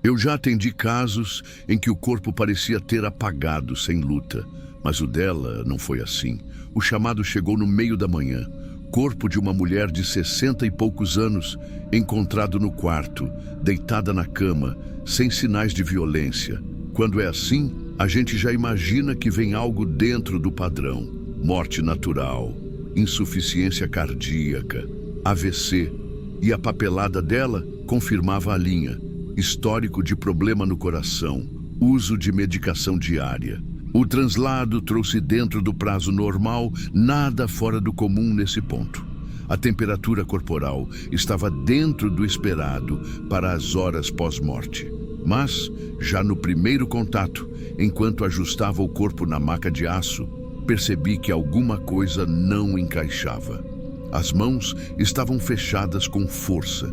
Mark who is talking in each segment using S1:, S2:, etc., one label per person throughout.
S1: Eu já atendi casos em que o corpo parecia ter apagado sem luta, mas o dela não foi assim. O chamado chegou no meio da manhã. Corpo de uma mulher de 60 e poucos anos, encontrado no quarto, deitada na cama, sem sinais de violência. Quando é assim, a gente já imagina que vem algo dentro do padrão. Morte natural, insuficiência cardíaca, AVC. E a papelada dela confirmava a linha. Histórico de problema no coração, uso de medicação diária. O translado trouxe dentro do prazo normal, nada fora do comum nesse ponto. A temperatura corporal estava dentro do esperado para as horas pós-morte. Mas, já no primeiro contato, enquanto ajustava o corpo na maca de aço, percebi que alguma coisa não encaixava. As mãos estavam fechadas com força.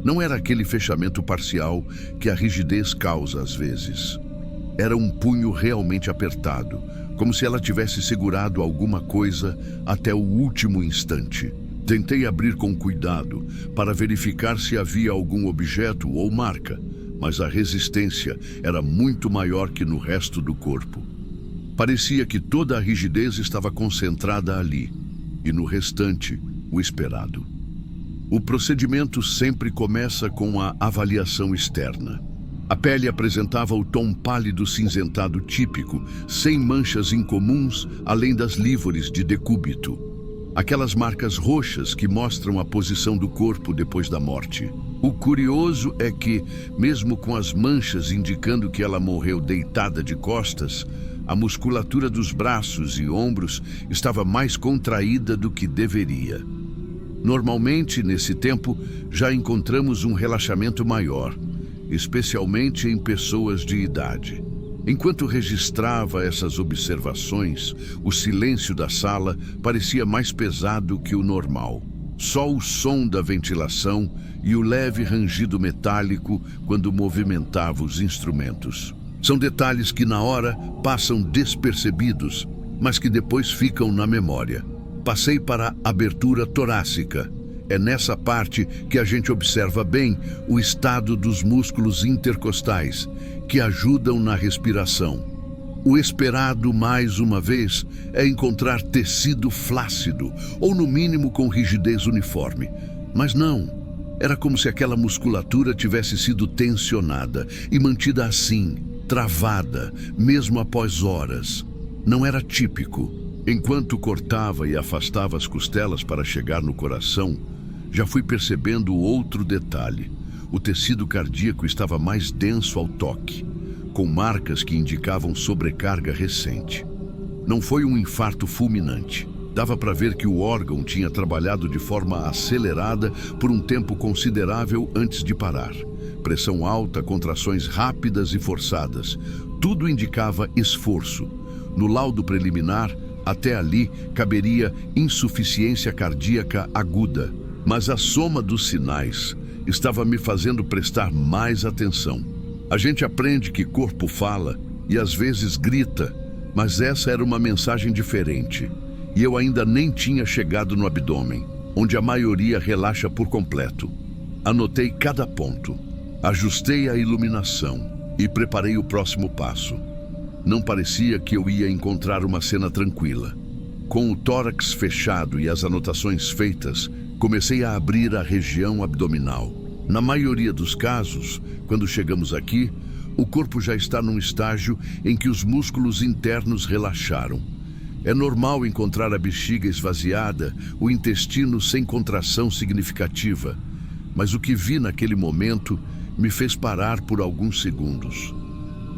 S1: Não era aquele fechamento parcial que a rigidez causa às vezes. Era um punho realmente apertado, como se ela tivesse segurado alguma coisa até o último instante. Tentei abrir com cuidado para verificar se havia algum objeto ou marca, mas a resistência era muito maior que no resto do corpo. Parecia que toda a rigidez estava concentrada ali, e no restante, o esperado. O procedimento sempre começa com a avaliação externa. A pele apresentava o tom pálido cinzentado típico, sem manchas incomuns, além das lívores de decúbito. Aquelas marcas roxas que mostram a posição do corpo depois da morte. O curioso é que, mesmo com as manchas indicando que ela morreu deitada de costas, a musculatura dos braços e ombros estava mais contraída do que deveria. Normalmente, nesse tempo, já encontramos um relaxamento maior, especialmente em pessoas de idade. Enquanto registrava essas observações, o silêncio da sala parecia mais pesado que o normal. Só o som da ventilação e o leve rangido metálico quando movimentava os instrumentos. São detalhes que na hora passam despercebidos, mas que depois ficam na memória. Passei para a abertura torácica. É nessa parte que a gente observa bem o estado dos músculos intercostais, que ajudam na respiração. O esperado, mais uma vez, é encontrar tecido flácido, ou no mínimo com rigidez uniforme. Mas não, era como se aquela musculatura tivesse sido tensionada e mantida assim, travada, mesmo após horas. Não era típico. Enquanto cortava e afastava as costelas para chegar no coração, já fui percebendo outro detalhe. O tecido cardíaco estava mais denso ao toque, com marcas que indicavam sobrecarga recente. Não foi um infarto fulminante. Dava para ver que o órgão tinha trabalhado de forma acelerada por um tempo considerável antes de parar. Pressão alta, contrações rápidas e forçadas. Tudo indicava esforço. No laudo preliminar, até ali, caberia insuficiência cardíaca aguda. Mas a soma dos sinais estava me fazendo prestar mais atenção. A gente aprende que corpo fala e às vezes grita, mas essa era uma mensagem diferente. E eu ainda nem tinha chegado no abdômen, onde a maioria relaxa por completo. Anotei cada ponto, ajustei a iluminação e preparei o próximo passo. Não parecia que eu ia encontrar uma cena tranquila. Com o tórax fechado e as anotações feitas, comecei a abrir a região abdominal. Na maioria dos casos, quando chegamos aqui, o corpo já está num estágio em que os músculos internos relaxaram. É normal encontrar a bexiga esvaziada, o intestino sem contração significativa. Mas o que vi naquele momento me fez parar por alguns segundos.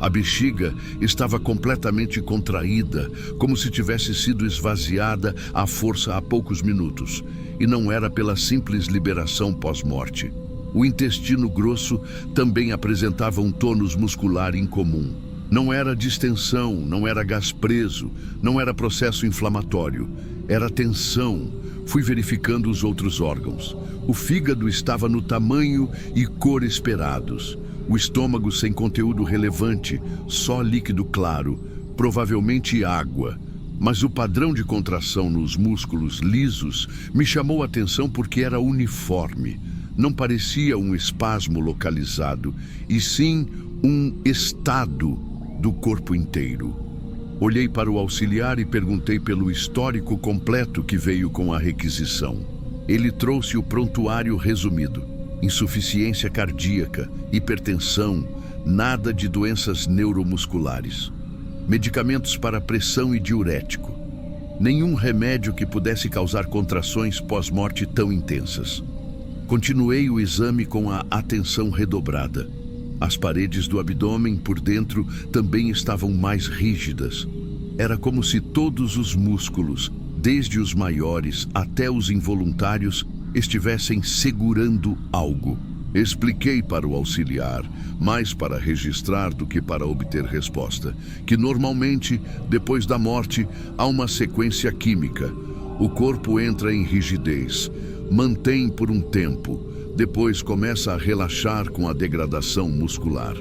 S1: A bexiga estava completamente contraída, como se tivesse sido esvaziada à força há poucos minutos, e não era pela simples liberação pós-morte. O intestino grosso também apresentava um tônus muscular incomum. Não era distensão, não era gás preso, não era processo inflamatório, era tensão. Fui verificando os outros órgãos. O fígado estava no tamanho e cor esperados. O estômago sem conteúdo relevante, só líquido claro, provavelmente água. Mas o padrão de contração nos músculos lisos me chamou a atenção porque era uniforme. Não parecia um espasmo localizado, e sim um estado do corpo inteiro. Olhei para o auxiliar e perguntei pelo histórico completo que veio com a requisição. Ele trouxe o prontuário resumido: insuficiência cardíaca, hipertensão, nada de doenças neuromusculares. Medicamentos para pressão e diurético. Nenhum remédio que pudesse causar contrações pós-morte tão intensas. Continuei o exame com a atenção redobrada. As paredes do abdômen por dentro também estavam mais rígidas. Era como se todos os músculos, desde os maiores até os involuntários, estivessem segurando algo. Expliquei para o auxiliar, mais para registrar do que para obter resposta, que normalmente, depois da morte, há uma sequência química. O corpo entra em rigidez, mantém por um tempo, depois começa a relaxar com a degradação muscular.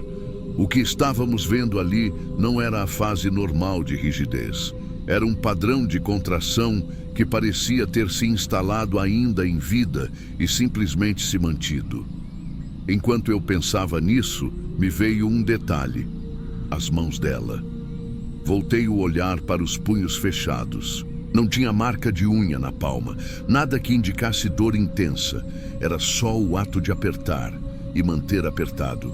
S1: O que estávamos vendo ali não era a fase normal de rigidez. Era um padrão de contração que parecia ter se instalado ainda em vida e simplesmente se mantido. Enquanto eu pensava nisso, me veio um detalhe: as mãos dela. Voltei o olhar para os punhos fechados. Não tinha marca de unha na palma, nada que indicasse dor intensa. Era só o ato de apertar e manter apertado.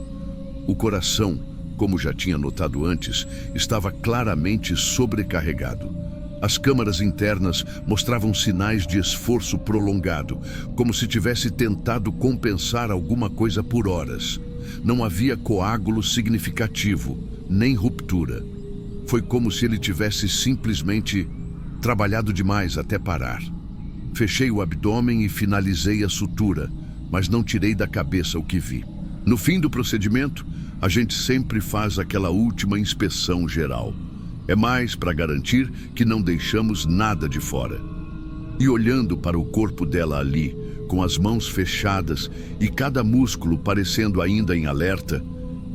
S1: O coração, como já tinha notado antes, estava claramente sobrecarregado. As câmaras internas mostravam sinais de esforço prolongado, como se tivesse tentado compensar alguma coisa por horas. Não havia coágulo significativo, nem ruptura. Foi como se ele tivesse simplesmente trabalhado demais até parar. Fechei o abdômen e finalizei a sutura, mas não tirei da cabeça o que vi. No fim do procedimento, a gente sempre faz aquela última inspeção geral. É mais para garantir que não deixamos nada de fora. E olhando para o corpo dela ali, com as mãos fechadas e cada músculo parecendo ainda em alerta,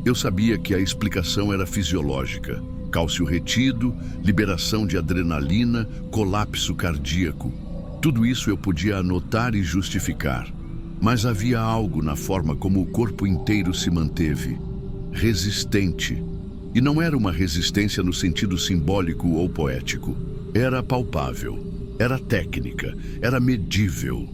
S1: eu sabia que a explicação era fisiológica. Cálcio retido, liberação de adrenalina, colapso cardíaco. Tudo isso eu podia anotar e justificar. Mas havia algo na forma como o corpo inteiro se manteve. Resistente. E não era uma resistência no sentido simbólico ou poético. Era palpável, era técnica, era medível.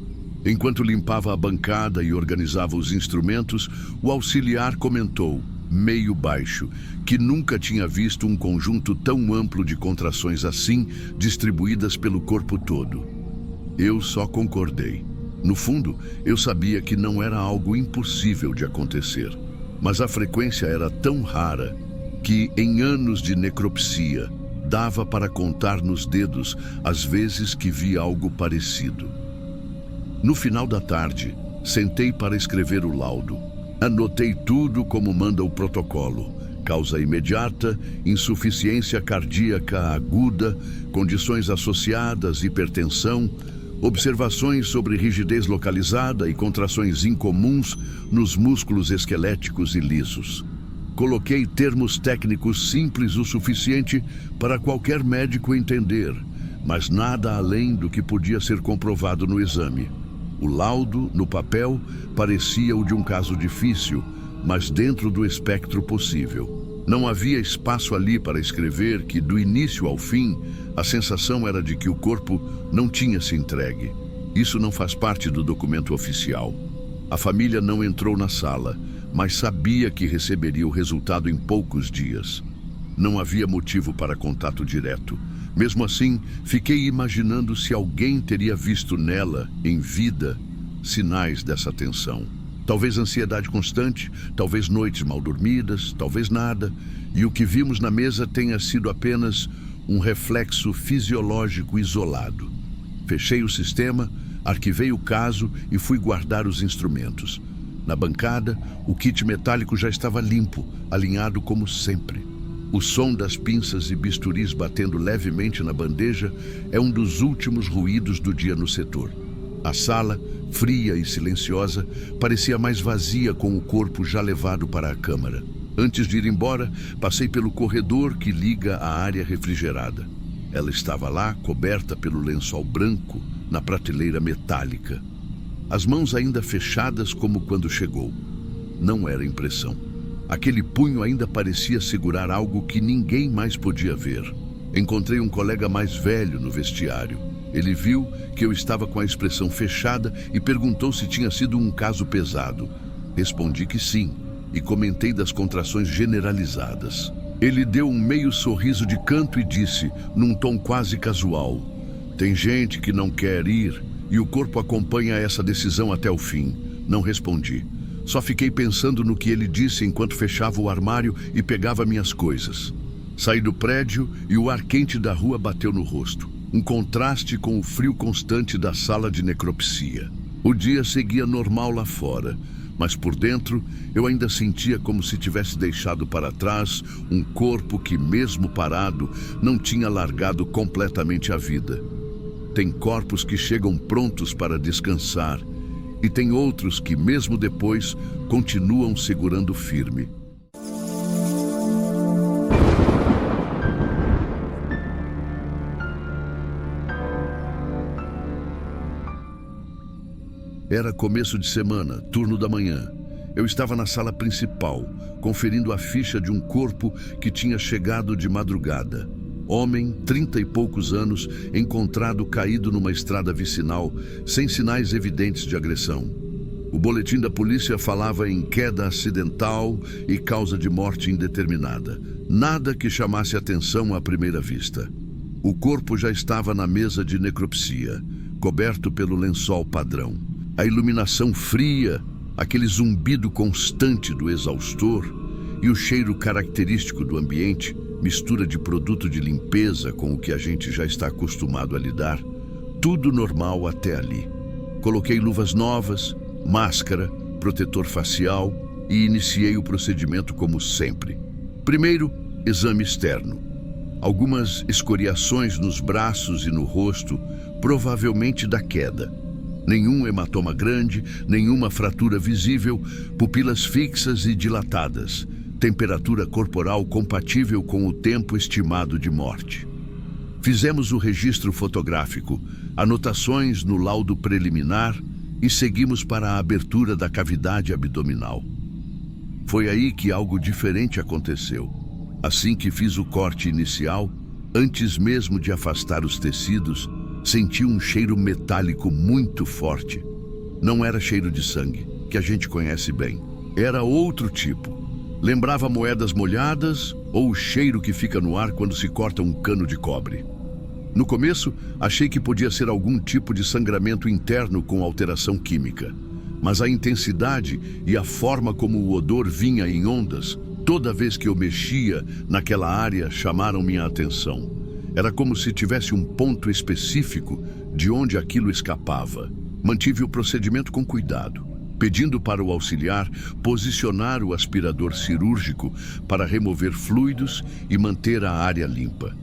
S1: Enquanto limpava a bancada e organizava os instrumentos, o auxiliar comentou, meio baixo, que nunca tinha visto um conjunto tão amplo de contrações assim, distribuídas pelo corpo todo. Eu só concordei. No fundo, eu sabia que não era algo impossível de acontecer, mas a frequência era tão rara que, em anos de necropsia, dava para contar nos dedos as vezes que vi algo parecido. No final da tarde, sentei para escrever o laudo. Anotei tudo como manda o protocolo: causa imediata, insuficiência cardíaca aguda, condições associadas, hipertensão, observações sobre rigidez localizada e contrações incomuns nos músculos esqueléticos e lisos. Coloquei termos técnicos simples o suficiente para qualquer médico entender, mas nada além do que podia ser comprovado no exame. O laudo, no papel, parecia o de um caso difícil, mas dentro do espectro possível. Não havia espaço ali para escrever que, do início ao fim, a sensação era de que o corpo não tinha se entregue. Isso não faz parte do documento oficial. A família não entrou na sala, mas sabia que receberia o resultado em poucos dias. Não havia motivo para contato direto. Mesmo assim, fiquei imaginando se alguém teria visto nela, em vida, sinais dessa tensão. Talvez ansiedade constante, talvez noites mal dormidas, talvez nada. E o que vimos na mesa tenha sido apenas um reflexo fisiológico isolado. Fechei o sistema, arquivei o caso e fui guardar os instrumentos. Na bancada, o kit metálico já estava limpo, alinhado como sempre. O som das pinças e bisturis batendo levemente na bandeja é um dos últimos ruídos do dia no setor. A sala, fria e silenciosa, parecia mais vazia com o corpo já levado para a câmara. Antes de ir embora, passei pelo corredor que liga à área refrigerada. Ela estava lá, coberta pelo lençol branco, na prateleira metálica. As mãos ainda fechadas como quando chegou. Não era impressão. Aquele punho ainda parecia segurar algo que ninguém mais podia ver. Encontrei um colega mais velho no vestiário. Ele viu que eu estava com a expressão fechada e perguntou se tinha sido um caso pesado. Respondi que sim, e comentei das contrações generalizadas. Ele deu um meio sorriso de canto e disse, num tom quase casual, tem gente que não quer ir e o corpo acompanha essa decisão até o fim. Não respondi. Só fiquei pensando no que ele disse enquanto fechava o armário e pegava minhas coisas. Saí do prédio e o ar quente da rua bateu no rosto. Um contraste com o frio constante da sala de necropsia. O dia seguia normal lá fora, mas por dentro eu ainda sentia como se tivesse deixado para trás um corpo que, mesmo parado, não tinha largado completamente a vida. Tem corpos que chegam prontos para descansar e tem outros que, mesmo depois, continuam segurando firme. Era começo de semana, turno da manhã. Eu estava na sala principal, conferindo a ficha de um corpo que tinha chegado de madrugada. Homem, 30 e poucos anos, encontrado caído numa estrada vicinal, sem sinais evidentes de agressão. O boletim da polícia falava em queda acidental e causa de morte indeterminada. Nada que chamasse atenção à primeira vista. O corpo já estava na mesa de necropsia, coberto pelo lençol padrão. A iluminação fria, aquele zumbido constante do exaustor e o cheiro característico do ambiente, mistura de produto de limpeza com o que a gente já está acostumado a lidar, tudo normal até ali. Coloquei luvas novas, máscara, protetor facial e iniciei o procedimento como sempre. Primeiro, exame externo. Algumas escoriações nos braços e no rosto, provavelmente da queda. Nenhum hematoma grande, nenhuma fratura visível, pupilas fixas e dilatadas, temperatura corporal compatível com o tempo estimado de morte. Fizemos o registro fotográfico, anotações no laudo preliminar e seguimos para a abertura da cavidade abdominal. Foi aí que algo diferente aconteceu. Assim que fiz o corte inicial, antes mesmo de afastar os tecidos, senti um cheiro metálico muito forte. Não era cheiro de sangue, que a gente conhece bem. Era outro tipo. Lembrava moedas molhadas ou o cheiro que fica no ar quando se corta um cano de cobre. No começo, achei que podia ser algum tipo de sangramento interno com alteração química. Mas a intensidade e a forma como o odor vinha em ondas, toda vez que eu mexia naquela área, chamaram minha atenção. Era como se tivesse um ponto específico de onde aquilo escapava. Mantive o procedimento com cuidado, pedindo para o auxiliar posicionar o aspirador cirúrgico para remover fluidos e manter a área limpa.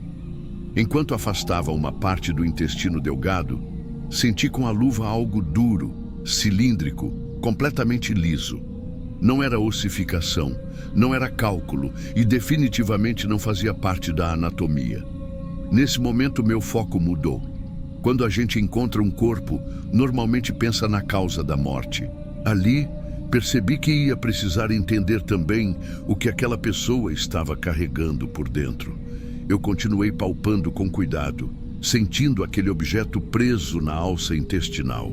S1: Enquanto afastava uma parte do intestino delgado, senti com a luva algo duro, cilíndrico, completamente liso. Não era ossificação, não era cálculo e definitivamente não fazia parte da anatomia. Nesse momento, meu foco mudou. Quando a gente encontra um corpo, normalmente pensa na causa da morte. Ali, percebi que ia precisar entender também o que aquela pessoa estava carregando por dentro. Eu continuei palpando com cuidado, sentindo aquele objeto preso na alça intestinal.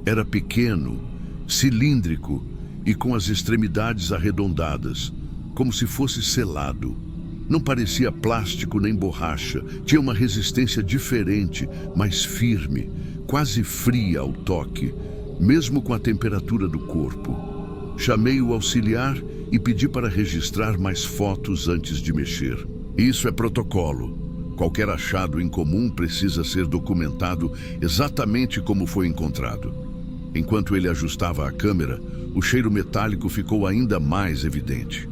S1: Era pequeno, cilíndrico e com as extremidades arredondadas, como se fosse selado. Não parecia plástico nem borracha, tinha uma resistência diferente, mais firme, quase fria ao toque, mesmo com a temperatura do corpo. Chamei o auxiliar e pedi para registrar mais fotos antes de mexer. Isso é protocolo. Qualquer achado incomum precisa ser documentado exatamente como foi encontrado. Enquanto ele ajustava a câmera, o cheiro metálico ficou ainda mais evidente.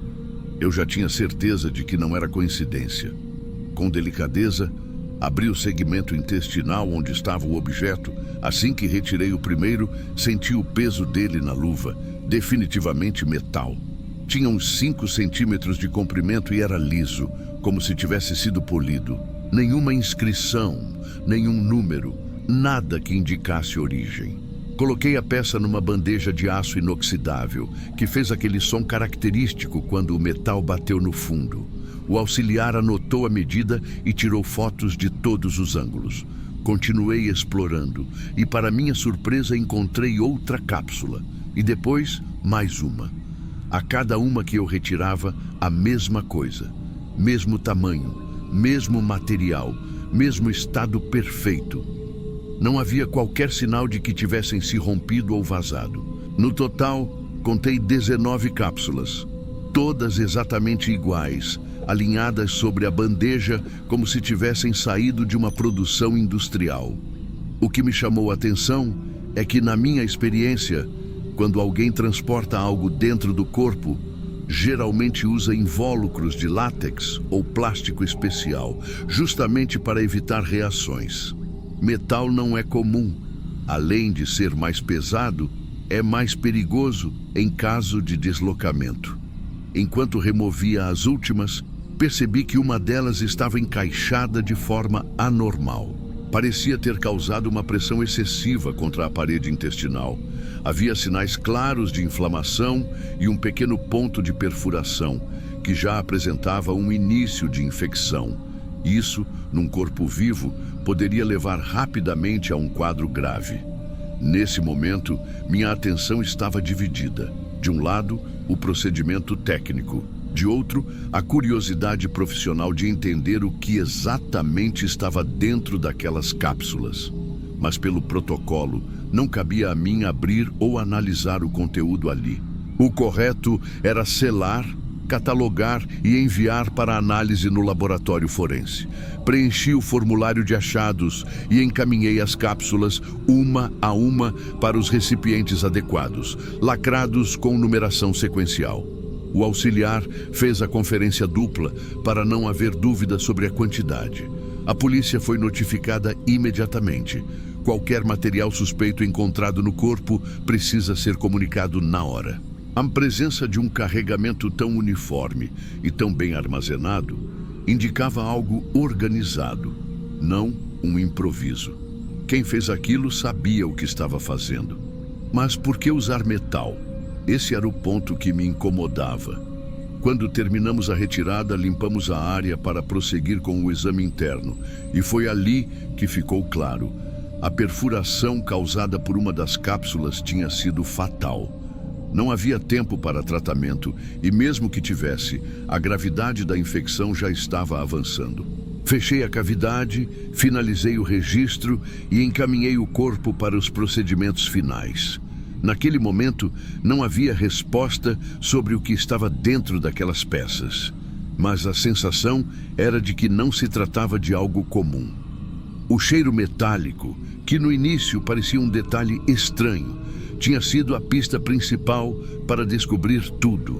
S1: Eu já tinha certeza de que não era coincidência. Com delicadeza, abri o segmento intestinal onde estava o objeto. Assim que retirei o primeiro, senti o peso dele na luva, definitivamente metal. Tinha uns 5 centímetros de comprimento e era liso, como se tivesse sido polido. Nenhuma inscrição, nenhum número, nada que indicasse origem. Coloquei a peça numa bandeja de aço inoxidável, que fez aquele som característico quando o metal bateu no fundo. O auxiliar anotou a medida e tirou fotos de todos os ângulos. Continuei explorando e, para minha surpresa, encontrei outra cápsula. E depois, mais uma. A cada uma que eu retirava, a mesma coisa. Mesmo tamanho, mesmo material, mesmo estado perfeito. Não havia qualquer sinal de que tivessem se rompido ou vazado. No total, contei 19 cápsulas, todas exatamente iguais, alinhadas sobre a bandeja como se tivessem saído de uma produção industrial. O que me chamou a atenção é que, na minha experiência, quando alguém transporta algo dentro do corpo, geralmente usa invólucros de látex ou plástico especial, justamente para evitar reações. Metal não é comum. Além de ser mais pesado, é mais perigoso em caso de deslocamento. Enquanto removia as últimas, percebi que uma delas estava encaixada de forma anormal. Parecia ter causado uma pressão excessiva contra a parede intestinal. Havia sinais claros de inflamação e um pequeno ponto de perfuração, que já apresentava um início de infecção. Isso, num corpo vivo, poderia levar rapidamente a um quadro grave. Nesse momento, minha atenção estava dividida. De um lado, o procedimento técnico. De outro, a curiosidade profissional de entender o que exatamente estava dentro daquelas cápsulas. Mas pelo protocolo, não cabia a mim abrir ou analisar o conteúdo ali. O correto era selar, catalogar e enviar para análise no laboratório forense. Preenchi o formulário de achados e encaminhei as cápsulas, uma a uma, para os recipientes adequados, lacrados com numeração sequencial. O auxiliar fez a conferência dupla para não haver dúvida sobre a quantidade. A polícia foi notificada imediatamente. Qualquer material suspeito encontrado no corpo precisa ser comunicado na hora. A presença de um carregamento tão uniforme e tão bem armazenado indicava algo organizado, não um improviso. Quem fez aquilo sabia o que estava fazendo. Mas por que usar metal? Esse era o ponto que me incomodava. Quando terminamos a retirada, limpamos a área para prosseguir com o exame interno. E foi ali que ficou claro. A perfuração causada por uma das cápsulas tinha sido fatal. Não havia tempo para tratamento e, mesmo que tivesse, a gravidade da infecção já estava avançando. Fechei a cavidade, finalizei o registro e encaminhei o corpo para os procedimentos finais. Naquele momento, não havia resposta sobre o que estava dentro daquelas peças, mas a sensação era de que não se tratava de algo comum. O cheiro metálico, que no início parecia um detalhe estranho, tinha sido a pista principal para descobrir tudo.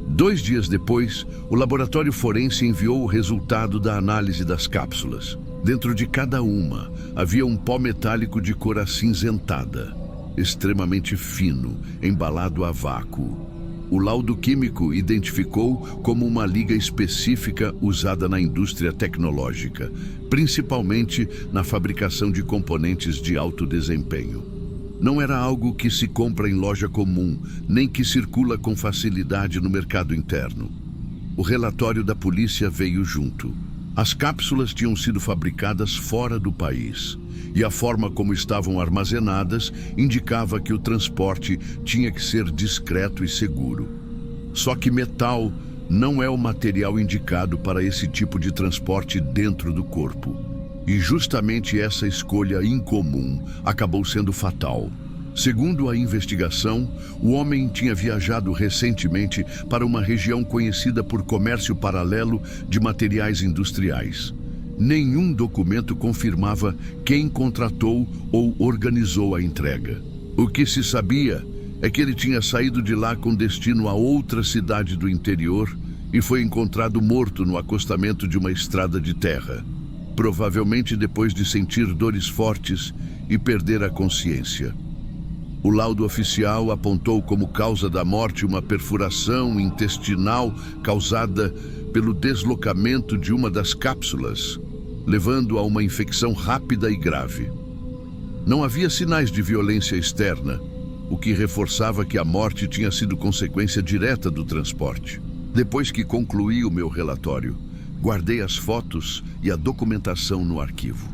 S1: 2 dias depois, o laboratório forense enviou o resultado da análise das cápsulas. Dentro de cada uma, havia um pó metálico de cor acinzentada, extremamente fino, embalado a vácuo. O laudo químico identificou como uma liga específica usada na indústria tecnológica, principalmente na fabricação de componentes de alto desempenho. Não era algo que se compra em loja comum, nem que circula com facilidade no mercado interno. O relatório da polícia veio junto. As cápsulas tinham sido fabricadas fora do país, e a forma como estavam armazenadas indicava que o transporte tinha que ser discreto e seguro. Só que metal não é o material indicado para esse tipo de transporte dentro do corpo. E justamente essa escolha incomum acabou sendo fatal. Segundo a investigação, o homem tinha viajado recentemente para uma região conhecida por comércio paralelo de materiais industriais. Nenhum documento confirmava quem contratou ou organizou a entrega. O que se sabia é que ele tinha saído de lá com destino a outra cidade do interior e foi encontrado morto no acostamento de uma estrada de terra, provavelmente depois de sentir dores fortes e perder a consciência. O laudo oficial apontou como causa da morte uma perfuração intestinal causada pelo deslocamento de uma das cápsulas, levando a uma infecção rápida e grave. Não havia sinais de violência externa, o que reforçava que a morte tinha sido consequência direta do transporte. Depois que concluí o meu relatório, guardei as fotos e a documentação no arquivo.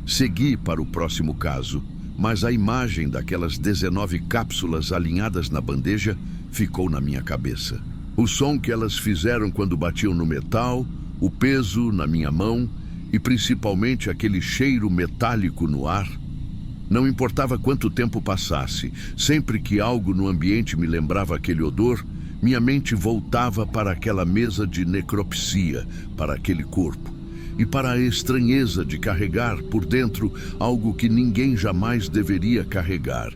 S1: Segui para o próximo caso, mas a imagem daquelas 19 cápsulas alinhadas na bandeja ficou na minha cabeça. O som que elas fizeram quando batiam no metal, o peso na minha mão e principalmente aquele cheiro metálico no ar. Não importava quanto tempo passasse, sempre que algo no ambiente me lembrava aquele odor, minha mente voltava para aquela mesa de necropsia, para aquele corpo, e para a estranheza de carregar por dentro algo que ninguém jamais deveria carregar.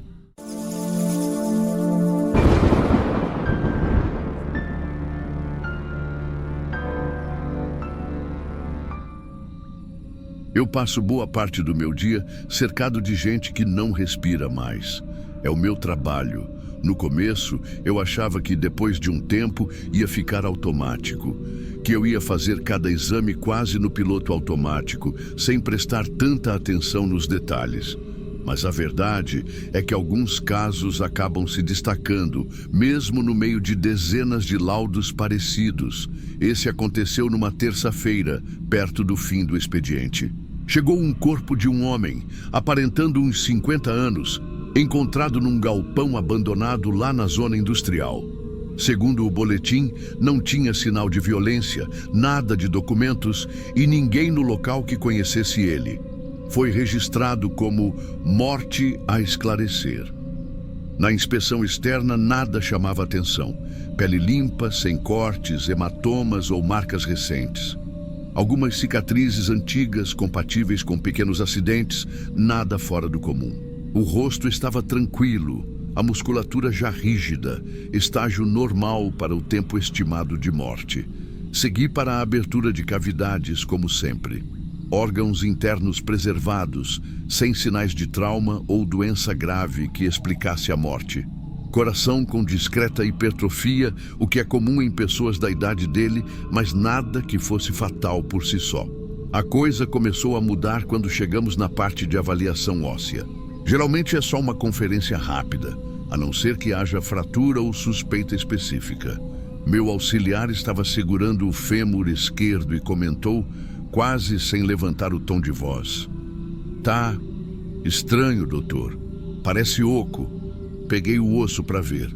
S1: Eu passo boa parte do meu dia cercado de gente que não respira mais. É o meu trabalho. No começo, eu achava que depois de um tempo ia ficar automático, que eu ia fazer cada exame quase no piloto automático, sem prestar tanta atenção nos detalhes. Mas a verdade é que alguns casos acabam se destacando, mesmo no meio de dezenas de laudos parecidos. Esse aconteceu numa terça-feira, perto do fim do expediente. Chegou um corpo de um homem, aparentando uns 50 anos, encontrado num galpão abandonado lá na zona industrial. Segundo o boletim, não tinha sinal de violência, nada de documentos e ninguém no local que conhecesse ele. Foi registrado como morte a esclarecer. Na inspeção externa, nada chamava atenção. Pele limpa, sem cortes, hematomas ou marcas recentes. Algumas cicatrizes antigas, compatíveis com pequenos acidentes, nada fora do comum. O rosto estava tranquilo, a musculatura já rígida, estágio normal para o tempo estimado de morte. Segui para a abertura de cavidades, como sempre. Órgãos internos preservados, sem sinais de trauma ou doença grave que explicasse a morte. Coração com discreta hipertrofia, o que é comum em pessoas da idade dele, mas nada que fosse fatal por si só. A coisa começou a mudar quando chegamos na parte de avaliação óssea. Geralmente é só uma conferência rápida, a não ser que haja fratura ou suspeita específica. Meu auxiliar estava segurando o fêmur esquerdo e comentou, quase sem levantar o tom de voz: "Tá estranho, doutor. Parece oco." Peguei o osso para ver.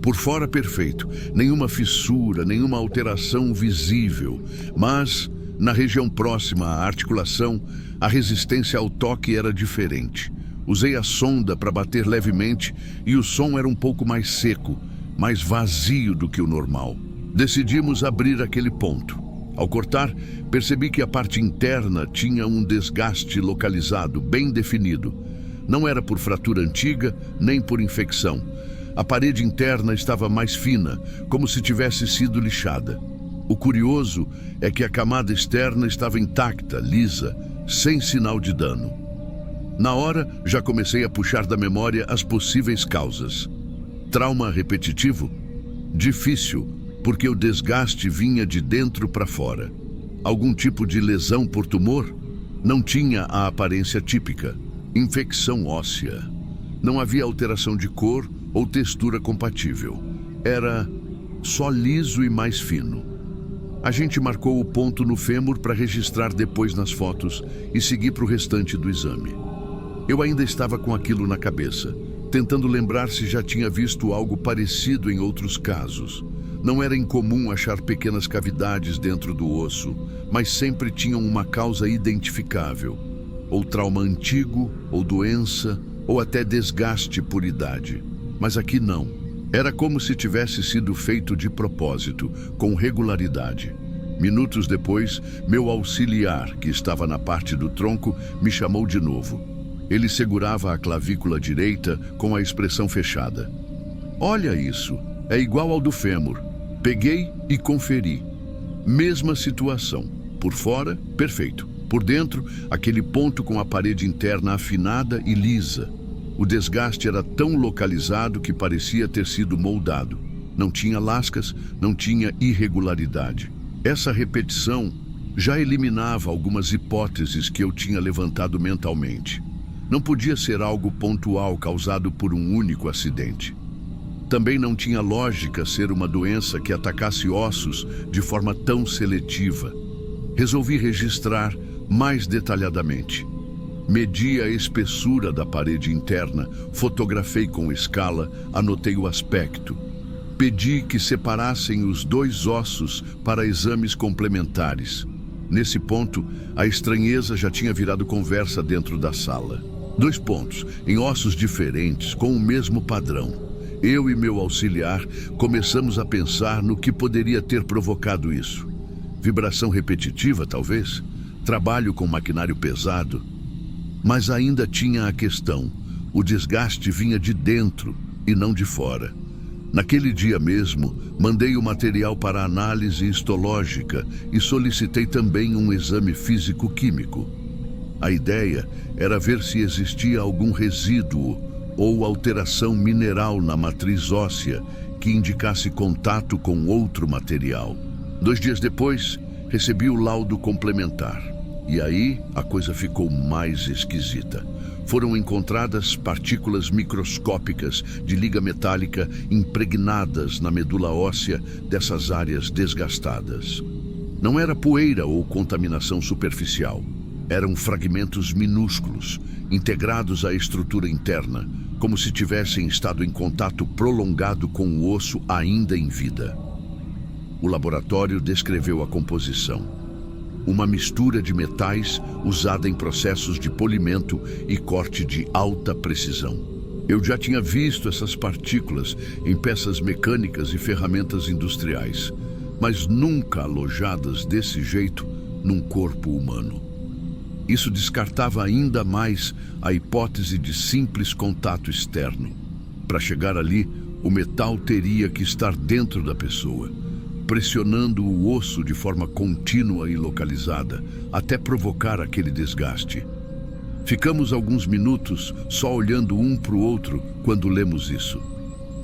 S1: Por fora perfeito, nenhuma fissura, nenhuma alteração visível, mas na região próxima à articulação, a resistência ao toque era diferente. Usei a sonda para bater levemente e o som era um pouco mais seco, mais vazio do que o normal. Decidimos abrir aquele ponto. Ao cortar, percebi que a parte interna tinha um desgaste localizado, bem definido. Não era por fratura antiga, nem por infecção. A parede interna estava mais fina, como se tivesse sido lixada. O curioso é que a camada externa estava intacta, lisa, sem sinal de dano. Na hora, já comecei a puxar da memória as possíveis causas. Trauma repetitivo? Difícil, porque o desgaste vinha de dentro para fora. Algum tipo de lesão por tumor? Não tinha a aparência típica. Infecção óssea. Não havia alteração de cor ou textura compatível. Era só liso e mais fino. A gente marcou o ponto no fêmur para registrar depois nas fotos e seguir para o restante do exame. Eu ainda estava com aquilo na cabeça, tentando lembrar se já tinha visto algo parecido em outros casos. Não era incomum achar pequenas cavidades dentro do osso, mas sempre tinham uma causa identificável. Ou trauma antigo, ou doença, ou até desgaste por idade. Mas aqui não. Era como se tivesse sido feito de propósito, com regularidade. Minutos depois, meu auxiliar, que estava na parte do tronco, me chamou de novo. Ele segurava a clavícula direita com a expressão fechada. "Olha isso, é igual ao do fêmur." Peguei e conferi. Mesma situação. Por fora, perfeito. Por dentro, aquele ponto com a parede interna afinada e lisa. O desgaste era tão localizado que parecia ter sido moldado. Não tinha lascas, não tinha irregularidade. Essa repetição já eliminava algumas hipóteses que eu tinha levantado mentalmente. Não podia ser algo pontual causado por um único acidente. Também não tinha lógica ser uma doença que atacasse ossos de forma tão seletiva. Resolvi registrar mais detalhadamente. Medi a espessura da parede interna, fotografei com escala, anotei o aspecto. Pedi que separassem os dois ossos para exames complementares. Nesse ponto, a estranheza já tinha virado conversa dentro da sala. 2 pontos, em ossos diferentes, com o mesmo padrão. Eu e meu auxiliar começamos a pensar no que poderia ter provocado isso. Vibração repetitiva, talvez? Trabalho com maquinário pesado? Mas ainda tinha a questão. O desgaste vinha de dentro e não de fora. Naquele dia mesmo, mandei o material para análise histológica e solicitei também um exame físico-químico. A ideia era ver se existia algum resíduo ou alteração mineral na matriz óssea que indicasse contato com outro material. 2 dias depois, recebi o laudo complementar. E aí, a coisa ficou mais esquisita. Foram encontradas partículas microscópicas de liga metálica impregnadas na medula óssea dessas áreas desgastadas. Não era poeira ou contaminação superficial. Eram fragmentos minúsculos, integrados à estrutura interna, como se tivessem estado em contato prolongado com o osso ainda em vida. O laboratório descreveu a composição. Uma mistura de metais usada em processos de polimento e corte de alta precisão. Eu já tinha visto essas partículas em peças mecânicas e ferramentas industriais, mas nunca alojadas desse jeito num corpo humano. Isso descartava ainda mais a hipótese de simples contato externo. Para chegar ali, o metal teria que estar dentro da pessoa, pressionando o osso de forma contínua e localizada, até provocar aquele desgaste. Ficamos alguns minutos só olhando um para o outro quando lemos isso.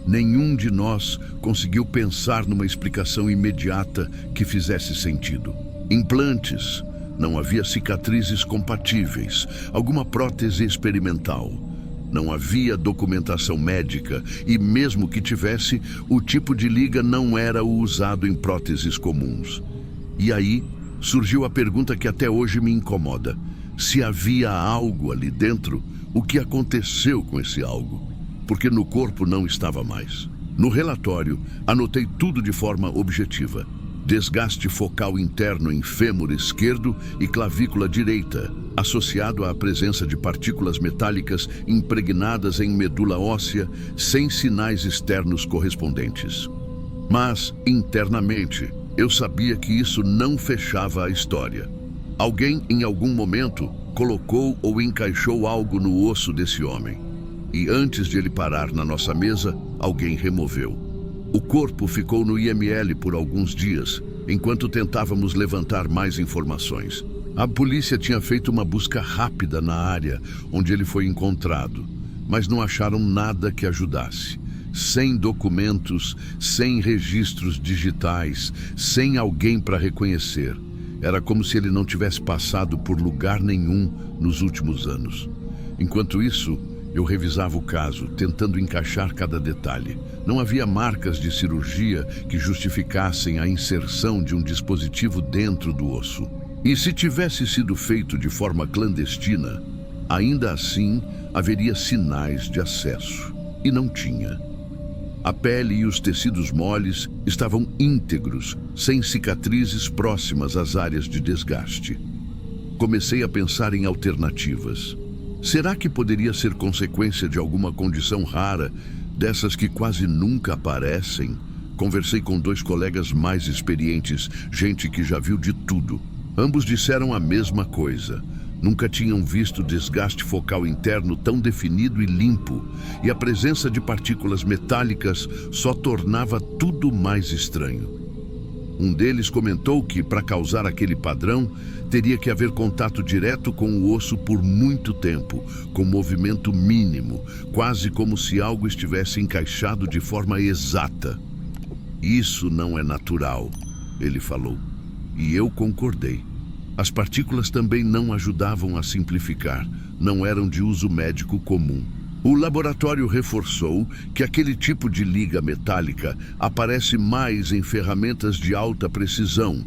S1: Nenhum de nós conseguiu pensar numa explicação imediata que fizesse sentido. Implantes, não havia cicatrizes compatíveis, alguma prótese experimental. Não havia documentação médica e, mesmo que tivesse, o tipo de liga não era o usado em próteses comuns. E aí surgiu a pergunta que até hoje me incomoda. Se havia algo ali dentro, o que aconteceu com esse algo? Porque no corpo não estava mais. No relatório, anotei tudo de forma objetiva. Desgaste focal interno em fêmur esquerdo e clavícula direita, associado à presença de partículas metálicas impregnadas em medula óssea, sem sinais externos correspondentes. Mas, internamente, eu sabia que isso não fechava a história. Alguém, em algum momento, colocou ou encaixou algo no osso desse homem. E antes de ele parar na nossa mesa, alguém removeu. O corpo ficou no IML por alguns dias, enquanto tentávamos levantar mais informações. A polícia tinha feito uma busca rápida na área onde ele foi encontrado, mas não acharam nada que ajudasse. Sem documentos, sem registros digitais, sem alguém para reconhecer. Era como se ele não tivesse passado por lugar nenhum nos últimos anos. Enquanto isso, eu revisava o caso, tentando encaixar cada detalhe. Não havia marcas de cirurgia que justificassem a inserção de um dispositivo dentro do osso. E se tivesse sido feito de forma clandestina, ainda assim haveria sinais de acesso. E não tinha. A pele e os tecidos moles estavam íntegros, sem cicatrizes próximas às áreas de desgaste. Comecei a pensar em alternativas. Será que poderia ser consequência de alguma condição rara, dessas que quase nunca aparecem? Conversei com 2 colegas mais experientes, gente que já viu de tudo. Ambos disseram a mesma coisa. Nunca tinham visto desgaste focal interno tão definido e limpo, e a presença de partículas metálicas só tornava tudo mais estranho. Um deles comentou que, para causar aquele padrão, teria que haver contato direto com o osso por muito tempo, com movimento mínimo, quase como se algo estivesse encaixado de forma exata. Isso não é natural, ele falou, e eu concordei. As partículas também não ajudavam a simplificar, não eram de uso médico comum. O laboratório reforçou que aquele tipo de liga metálica aparece mais em ferramentas de alta precisão,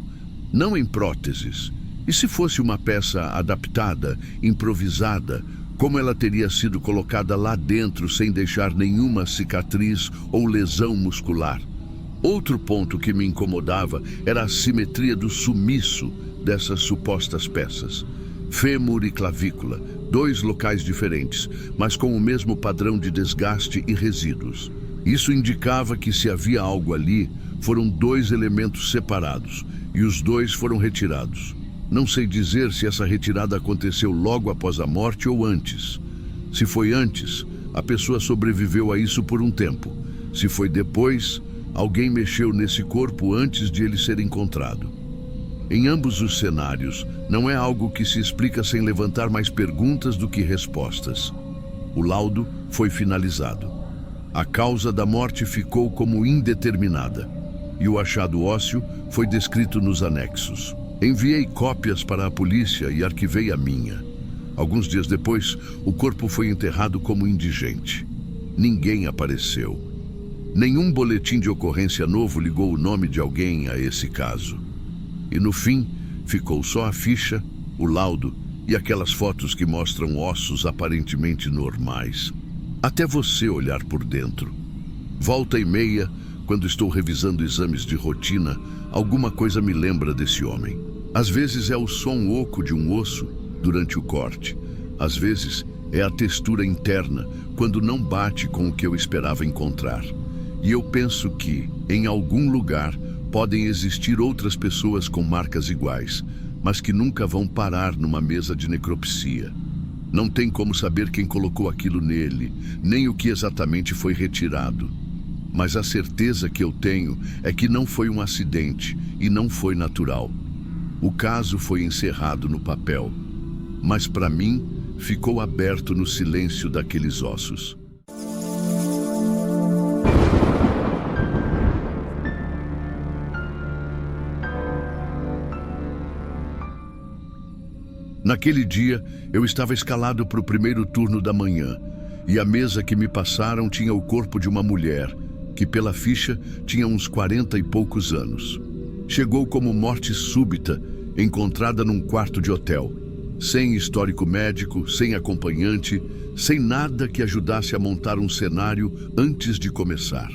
S1: não em próteses. E se fosse uma peça adaptada, improvisada, como ela teria sido colocada lá dentro sem deixar nenhuma cicatriz ou lesão muscular? Outro ponto que me incomodava era a simetria do sumiço dessas supostas peças. Fêmur e clavícula, dois locais diferentes, mas com o mesmo padrão de desgaste e resíduos. Isso indicava que se havia algo ali, foram dois elementos separados, e os dois foram retirados. Não sei dizer se essa retirada aconteceu logo após a morte ou antes. Se foi antes, a pessoa sobreviveu a isso por um tempo. Se foi depois, alguém mexeu nesse corpo antes de ele ser encontrado. Em ambos os cenários, não é algo que se explica sem levantar mais perguntas do que respostas. O laudo foi finalizado. A causa da morte ficou como indeterminada, e o achado ósseo foi descrito nos anexos. Enviei cópias para a polícia e arquivei a minha. Alguns dias depois, o corpo foi enterrado como indigente. Ninguém apareceu. Nenhum boletim de ocorrência novo ligou o nome de alguém a esse caso. E no fim, ficou só a ficha, o laudo e aquelas fotos que mostram ossos aparentemente normais. Até você olhar por dentro. Volta e meia, quando estou revisando exames de rotina, alguma coisa me lembra desse homem. Às vezes é o som oco de um osso durante o corte. Às vezes é a textura interna, quando não bate com o que eu esperava encontrar. E eu penso que, em algum lugar, podem existir outras pessoas com marcas iguais, mas que nunca vão parar numa mesa de necropsia. Não tem como saber quem colocou aquilo nele, nem o que exatamente foi retirado. Mas a certeza que eu tenho é que não foi um acidente e não foi natural. O caso foi encerrado no papel, mas para mim ficou aberto no silêncio daqueles ossos. Naquele dia, eu estava escalado para o primeiro turno da manhã, e a mesa que me passaram tinha o corpo de uma mulher, que pela ficha tinha uns 40 e poucos anos. Chegou como morte súbita, encontrada num quarto de hotel, sem histórico médico, sem acompanhante, sem nada que ajudasse a montar um cenário antes de começar.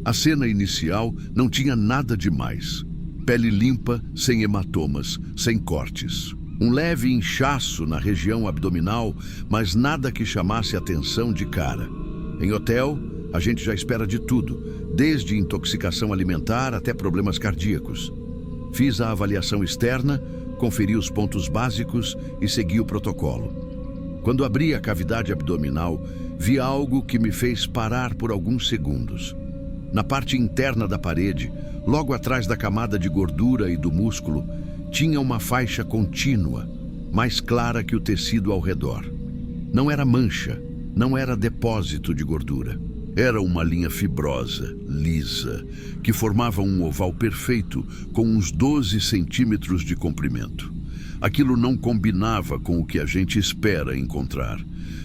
S1: A cena inicial não tinha nada demais. Pele limpa, sem hematomas, sem cortes. Um leve inchaço na região abdominal, mas nada que chamasse atenção de cara. Em hotel, a gente já espera de tudo, desde intoxicação alimentar até problemas cardíacos. Fiz a avaliação externa, conferi os pontos básicos e segui o protocolo. Quando abri a cavidade abdominal, vi algo que me fez parar por alguns segundos. Na parte interna da parede, logo atrás da camada de gordura e do músculo, tinha uma faixa contínua, mais clara que o tecido ao redor. Não era mancha, não era depósito de gordura. Era uma linha fibrosa, lisa, que formava um oval perfeito com uns 12 centímetros de comprimento. Aquilo não combinava com o que a gente espera encontrar.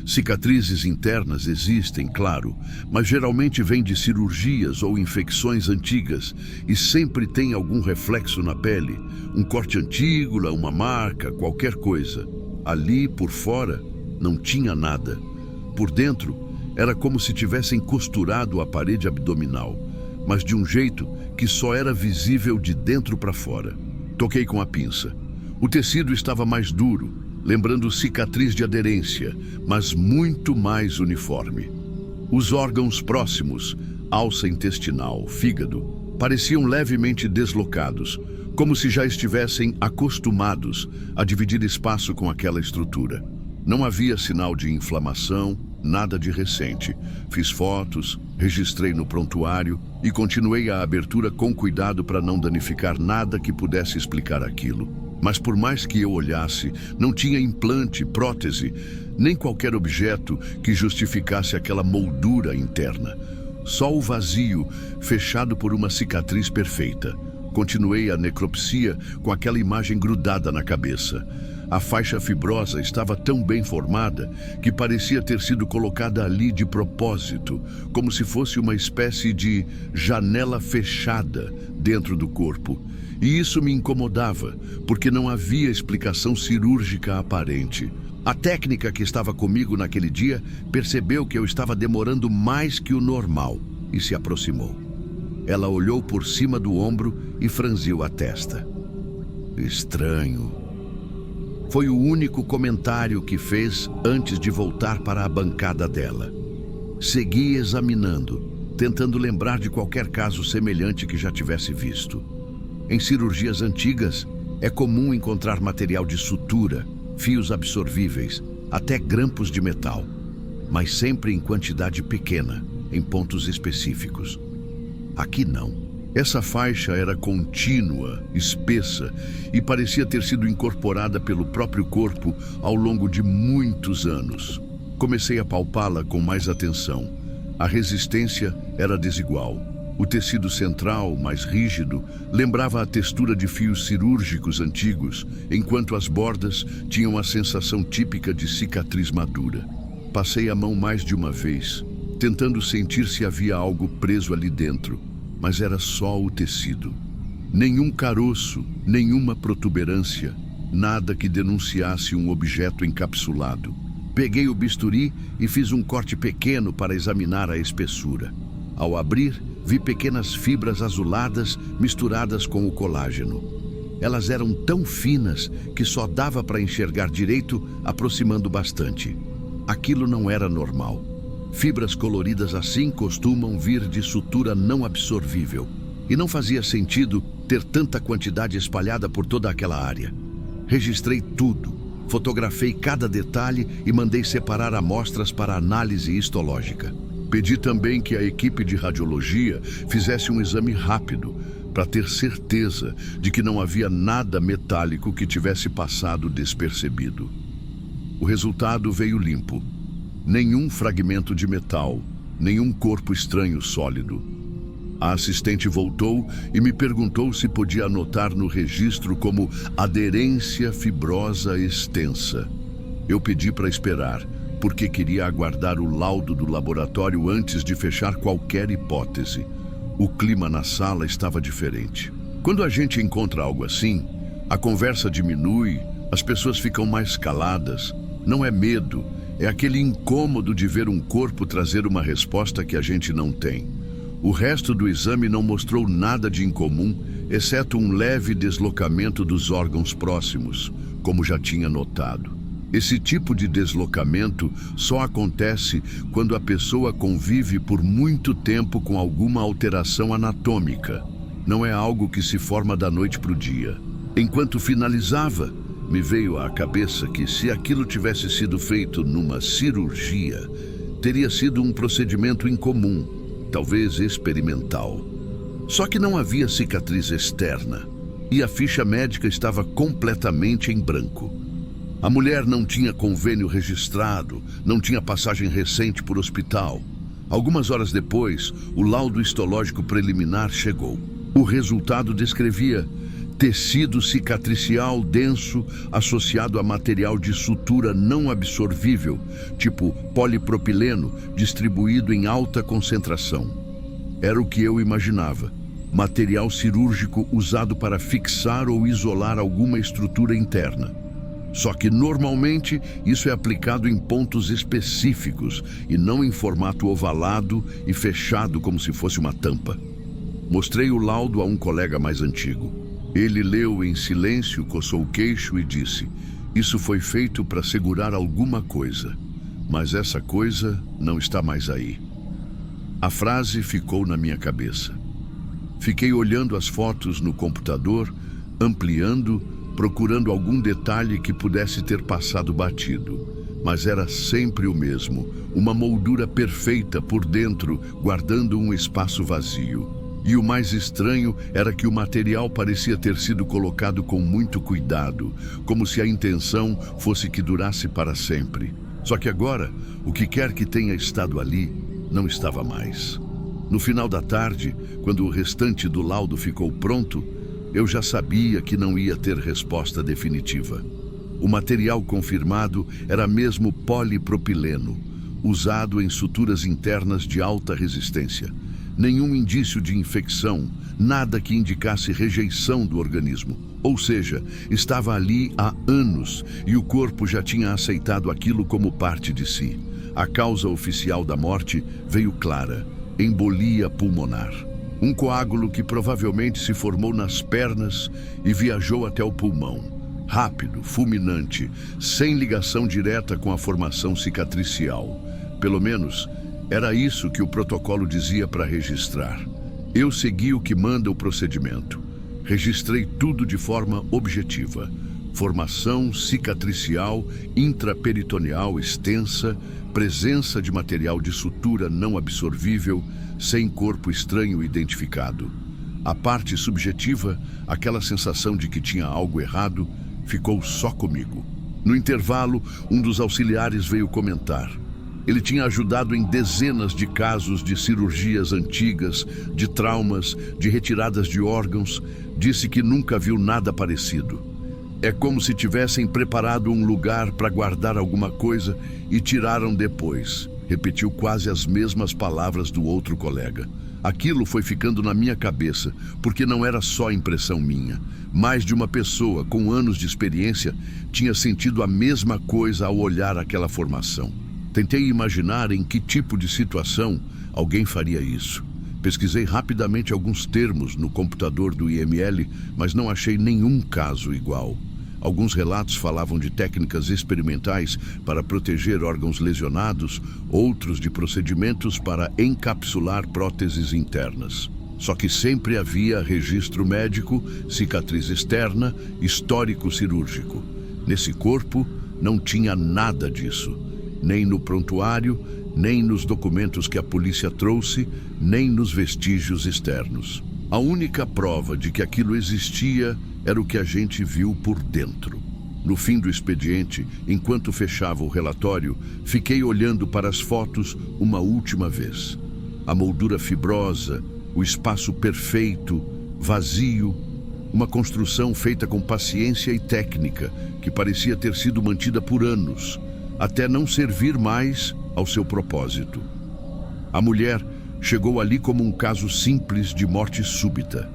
S1: Cicatrizes internas existem, claro, mas geralmente vêm de cirurgias ou infecções antigas e sempre tem algum reflexo na pele, um corte antigo, uma marca, qualquer coisa. Ali, por fora, não tinha nada. Por dentro, era como se tivessem costurado a parede abdominal, mas de um jeito que só era visível de dentro para fora. Toquei com a pinça. O tecido estava mais duro, lembrando cicatriz de aderência, mas muito mais uniforme. Os órgãos próximos, alça intestinal, fígado, pareciam levemente deslocados, como se já estivessem acostumados a dividir espaço com aquela estrutura. Não havia sinal de inflamação, nada de recente. Fiz fotos, registrei no prontuário e continuei a abertura com cuidado para não danificar nada que pudesse explicar aquilo. Mas por mais que eu olhasse, não tinha implante, prótese, nem qualquer objeto que justificasse aquela moldura interna. Só o vazio, fechado por uma cicatriz perfeita. Continuei a necropsia com aquela imagem grudada na cabeça. A faixa fibrosa estava tão bem formada que parecia ter sido colocada ali de propósito, como se fosse uma espécie de janela fechada dentro do corpo. E isso me incomodava, porque não havia explicação cirúrgica aparente. A técnica que estava comigo naquele dia percebeu que eu estava demorando mais que o normal e se aproximou. Ela olhou por cima do ombro e franziu a testa. Estranho. Foi o único comentário que fez antes de voltar para a bancada dela. Segui examinando, tentando lembrar de qualquer caso semelhante que já tivesse visto. Em cirurgias antigas, é comum encontrar material de sutura, fios absorvíveis, até grampos de metal, mas sempre em quantidade pequena, em pontos específicos. Aqui não. Essa faixa era contínua, espessa e parecia ter sido incorporada pelo próprio corpo ao longo de muitos anos. Comecei a palpá-la com mais atenção. A resistência era desigual. O tecido central, mais rígido, lembrava a textura de fios cirúrgicos antigos, enquanto as bordas tinham a sensação típica de cicatriz madura. Passei a mão mais de uma vez, tentando sentir se havia algo preso ali dentro, mas era só o tecido. Nenhum caroço, nenhuma protuberância, nada que denunciasse um objeto encapsulado. Peguei o bisturi e fiz um corte pequeno para examinar a espessura. Ao abrir, vi pequenas fibras azuladas misturadas com o colágeno. Elas eram tão finas que só dava para enxergar direito aproximando bastante. Aquilo não era normal. Fibras coloridas assim costumam vir de sutura não absorvível. E não fazia sentido ter tanta quantidade espalhada por toda aquela área. Registrei tudo, fotografei cada detalhe e mandei separar amostras para análise histológica. Pedi também que a equipe de radiologia fizesse um exame rápido, para ter certeza de que não havia nada metálico que tivesse passado despercebido. O resultado veio limpo. Nenhum fragmento de metal, nenhum corpo estranho sólido. A assistente voltou e me perguntou se podia anotar no registro como aderência fibrosa extensa. Eu pedi para esperar, porque queria aguardar o laudo do laboratório antes de fechar qualquer hipótese. O clima na sala estava diferente. Quando a gente encontra algo assim, a conversa diminui, as pessoas ficam mais caladas. Não é medo, é aquele incômodo de ver um corpo trazer uma resposta que a gente não tem. O resto do exame não mostrou nada de incomum, exceto um leve deslocamento dos órgãos próximos, como já tinha notado. Esse tipo de deslocamento só acontece quando a pessoa convive por muito tempo com alguma alteração anatômica. Não é algo que se forma da noite para o dia. Enquanto finalizava, me veio à cabeça que se aquilo tivesse sido feito numa cirurgia, teria sido um procedimento incomum, talvez experimental. Só que não havia cicatriz externa e a ficha médica estava completamente em branco. A mulher não tinha convênio registrado, não tinha passagem recente por hospital. Algumas horas depois, o laudo histológico preliminar chegou. O resultado descrevia tecido cicatricial denso associado a material de sutura não absorvível, tipo polipropileno, distribuído em alta concentração. Era o que eu imaginava. Material cirúrgico usado para fixar ou isolar alguma estrutura interna. Só que normalmente isso é aplicado em pontos específicos e não em formato ovalado e fechado como se fosse uma tampa. Mostrei o laudo a um colega mais antigo. Ele leu em silêncio, coçou o queixo e disse: "Isso foi feito para segurar alguma coisa, mas essa coisa não está mais aí." A frase ficou na minha cabeça. Fiquei olhando as fotos no computador, ampliando, procurando algum detalhe que pudesse ter passado batido. Mas era sempre o mesmo, uma moldura perfeita por dentro, guardando um espaço vazio. E o mais estranho era que o material parecia ter sido colocado com muito cuidado, como se a intenção fosse que durasse para sempre. Só que agora, o que quer que tenha estado ali, não estava mais. No final da tarde, quando o restante do laudo ficou pronto, eu já sabia que não ia ter resposta definitiva. O material confirmado era mesmo polipropileno, usado em suturas internas de alta resistência. Nenhum indício de infecção, nada que indicasse rejeição do organismo. Ou seja, estava ali há anos e o corpo já tinha aceitado aquilo como parte de si. A causa oficial da morte veio clara: embolia pulmonar. Um coágulo que provavelmente se formou nas pernas e viajou até o pulmão. Rápido, fulminante, sem ligação direta com a formação cicatricial. Pelo menos, era isso que o protocolo dizia para registrar. Eu segui o que manda o procedimento. Registrei tudo de forma objetiva. Formação cicatricial intraperitoneal extensa, presença de material de sutura não absorvível, sem corpo estranho identificado. A parte subjetiva, aquela sensação de que tinha algo errado, ficou só comigo. No intervalo, um dos auxiliares veio comentar. Ele tinha ajudado em dezenas de casos de cirurgias antigas, de traumas, de retiradas de órgãos. Disse que nunca viu nada parecido. É como se tivessem preparado um lugar para guardar alguma coisa e tiraram depois. Repetiu quase as mesmas palavras do outro colega. Aquilo foi ficando na minha cabeça, porque não era só impressão minha. Mais de uma pessoa com anos de experiência tinha sentido a mesma coisa ao olhar aquela formação. Tentei imaginar em que tipo de situação alguém faria isso. Pesquisei rapidamente alguns termos no computador do IML, mas não achei nenhum caso igual. Alguns relatos falavam de técnicas experimentais para proteger órgãos lesionados, outros de procedimentos para encapsular próteses internas. Só que sempre havia registro médico, cicatriz externa, histórico cirúrgico. Nesse corpo não tinha nada disso, nem no prontuário, nem nos documentos que a polícia trouxe, nem nos vestígios externos. A única prova de que aquilo existia era o que a gente viu por dentro. No fim do expediente, enquanto fechava o relatório, fiquei olhando para as fotos uma última vez. A moldura fibrosa, o espaço perfeito, vazio, uma construção feita com paciência e técnica, que parecia ter sido mantida por anos, até não servir mais ao seu propósito. A mulher chegou ali como um caso simples de morte súbita.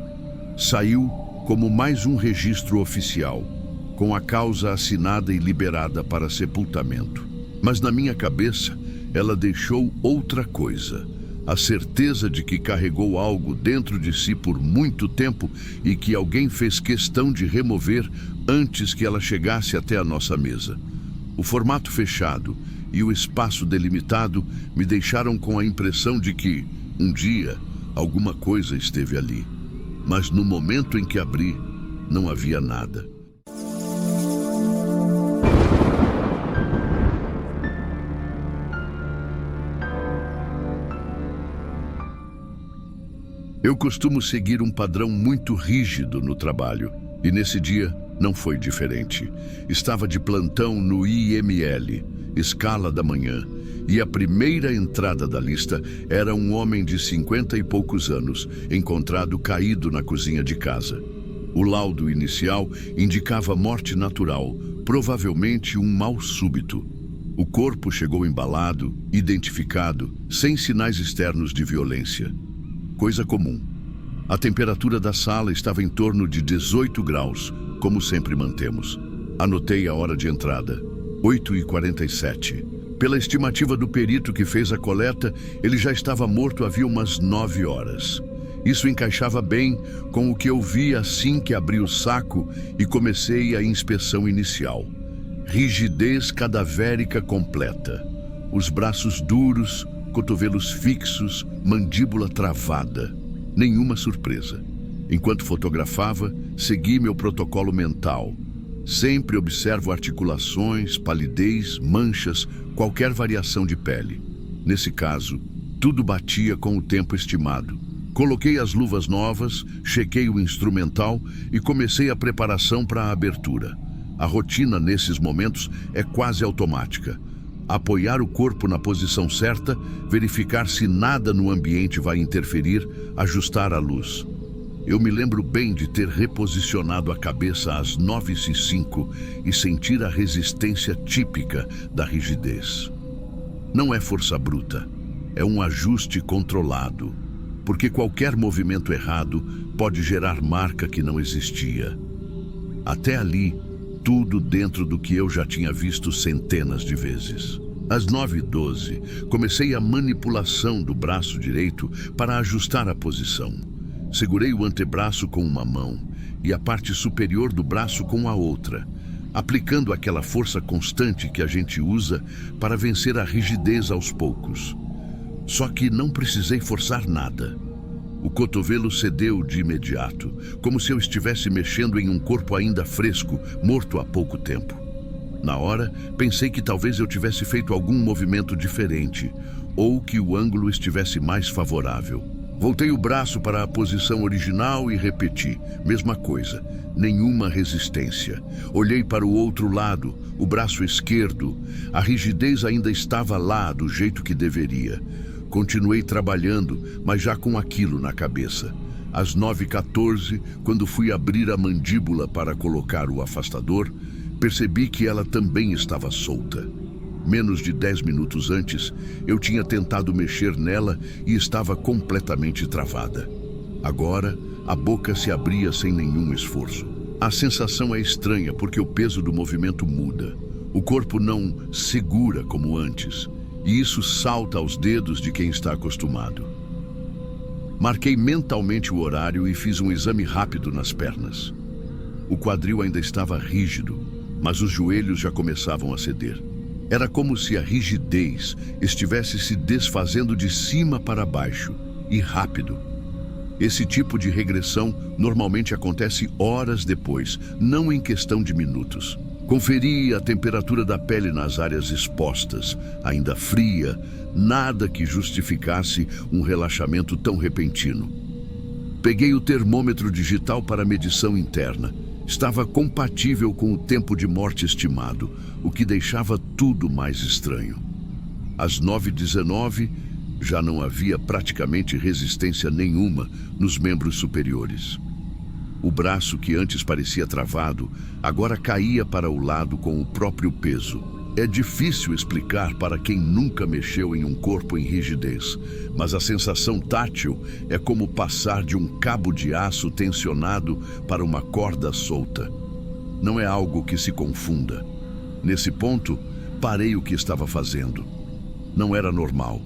S1: Saiu como mais um registro oficial, com a causa assinada e liberada para sepultamento. Mas na minha cabeça, ela deixou outra coisa: a certeza de que carregou algo dentro de si por muito tempo e que alguém fez questão de remover antes que ela chegasse até a nossa mesa. O formato fechado e o espaço delimitado me deixaram com a impressão de que, um dia, alguma coisa esteve ali. Mas no momento em que abri, não havia nada. Eu costumo seguir um padrão muito rígido no trabalho, e nesse dia não foi diferente. Estava de plantão no IML, escala da manhã, e a primeira entrada da lista era um homem de 50 e poucos anos, encontrado caído na cozinha de casa. O laudo inicial indicava morte natural, provavelmente um mal súbito. O corpo chegou embalado, identificado, sem sinais externos de violência. Coisa comum. A temperatura da sala estava em torno de 18 graus, como sempre mantemos. Anotei a hora de entrada, 8h47. Pela estimativa do perito que fez a coleta, ele já estava morto havia umas 9 horas. Isso encaixava bem com o que eu vi assim que abri o saco e comecei a inspeção inicial. Rigidez cadavérica completa. Os braços duros, cotovelos fixos, mandíbula travada. Nenhuma surpresa. Enquanto fotografava, segui meu protocolo mental. Sempre observo articulações, palidez, manchas, qualquer variação de pele. Nesse caso, tudo batia com o tempo estimado. Coloquei as luvas novas, chequei o instrumental e comecei a preparação para a abertura. A rotina nesses momentos é quase automática. Apoiar o corpo na posição certa, verificar se nada no ambiente vai interferir, ajustar a luz. Eu me lembro bem de ter reposicionado a cabeça às 9h05 e sentir a resistência típica da rigidez. Não é força bruta, é um ajuste controlado, porque qualquer movimento errado pode gerar marca que não existia. Até ali, tudo dentro do que eu já tinha visto centenas de vezes. Às 9h12, comecei a manipulação do braço direito para ajustar a posição. Segurei o antebraço com uma mão e a parte superior do braço com a outra, aplicando aquela força constante que a gente usa para vencer a rigidez aos poucos. Só que não precisei forçar nada. O cotovelo cedeu de imediato, como se eu estivesse mexendo em um corpo ainda fresco, morto há pouco tempo. Na hora, pensei que talvez eu tivesse feito algum movimento diferente, ou que o ângulo estivesse mais favorável. Voltei o braço para a posição original e repeti, mesma coisa, nenhuma resistência. Olhei para o outro lado, o braço esquerdo, a rigidez ainda estava lá do jeito que deveria. Continuei trabalhando, mas já com aquilo na cabeça. Às 9h14, quando fui abrir a mandíbula para colocar o afastador, percebi que ela também estava solta. Menos de 10 minutos antes, eu tinha tentado mexer nela e estava completamente travada. Agora, a boca se abria sem nenhum esforço. A sensação é estranha porque o peso do movimento muda. O corpo não segura como antes, e isso salta aos dedos de quem está acostumado. Marquei mentalmente o horário e fiz um exame rápido nas pernas. O quadril ainda estava rígido, mas os joelhos já começavam a ceder. Era como se a rigidez estivesse se desfazendo de cima para baixo, e rápido. Esse tipo de regressão normalmente acontece horas depois, não em questão de minutos. Conferi a temperatura da pele nas áreas expostas, ainda fria, nada que justificasse um relaxamento tão repentino. Peguei o termômetro digital para medição interna. Estava compatível com o tempo de morte estimado, o que deixava tudo mais estranho. Às 9h19, já não havia praticamente resistência nenhuma nos membros superiores. O braço que antes parecia travado, agora caía para o lado com o próprio peso. É difícil explicar para quem nunca mexeu em um corpo em rigidez, mas a sensação tátil é como passar de um cabo de aço tensionado para uma corda solta. Não é algo que se confunda. Nesse ponto, parei o que estava fazendo. Não era normal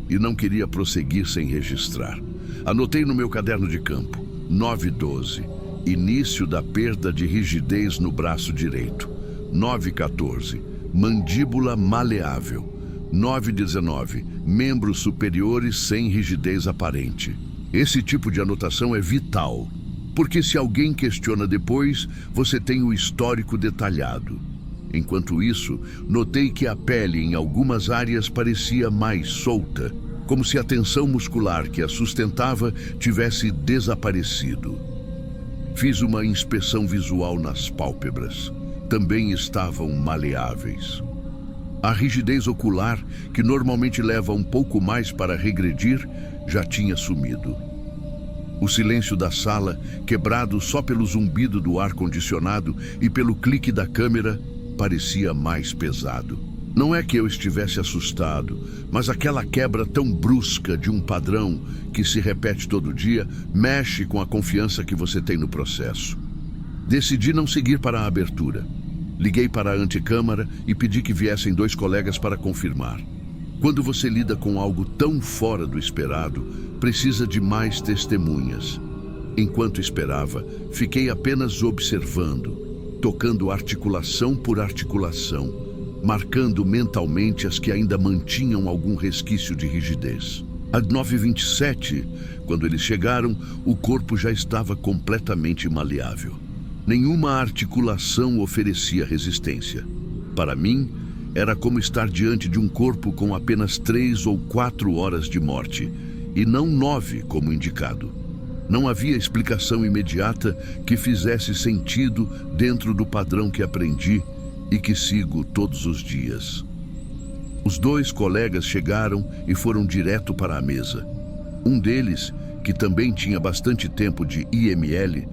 S1: e não queria prosseguir sem registrar. Anotei no meu caderno de campo, 9h12, início da perda de rigidez no braço direito. 9h14, mandíbula maleável. 9h19, membros superiores sem rigidez aparente. Esse tipo de anotação é vital, porque se alguém questiona depois, você tem o histórico detalhado. Enquanto isso, notei que a pele em algumas áreas parecia mais solta, como se a tensão muscular que a sustentava tivesse desaparecido. Fiz uma inspeção visual nas pálpebras. Também estavam maleáveis. A rigidez ocular, que normalmente leva um pouco mais para regredir, já tinha sumido. O silêncio da sala, quebrado só pelo zumbido do ar-condicionado e pelo clique da câmera, parecia mais pesado. Não é que eu estivesse assustado, mas aquela quebra tão brusca de um padrão que se repete todo dia mexe com a confiança que você tem no processo. Decidi não seguir para a abertura. Liguei para a antecâmara e pedi que viessem 2 colegas para confirmar. Quando você lida com algo tão fora do esperado, precisa de mais testemunhas. Enquanto esperava, fiquei apenas observando, tocando articulação por articulação, marcando mentalmente as que ainda mantinham algum resquício de rigidez. Às 9h27, quando eles chegaram, o corpo já estava completamente maleável. Nenhuma articulação oferecia resistência. Para mim, era como estar diante de um corpo com apenas 3 ou 4 horas de morte, e não 9, como indicado. Não havia explicação imediata que fizesse sentido dentro do padrão que aprendi e que sigo todos os dias. Os 2 colegas chegaram e foram direto para a mesa. Um deles, que também tinha bastante tempo de IML,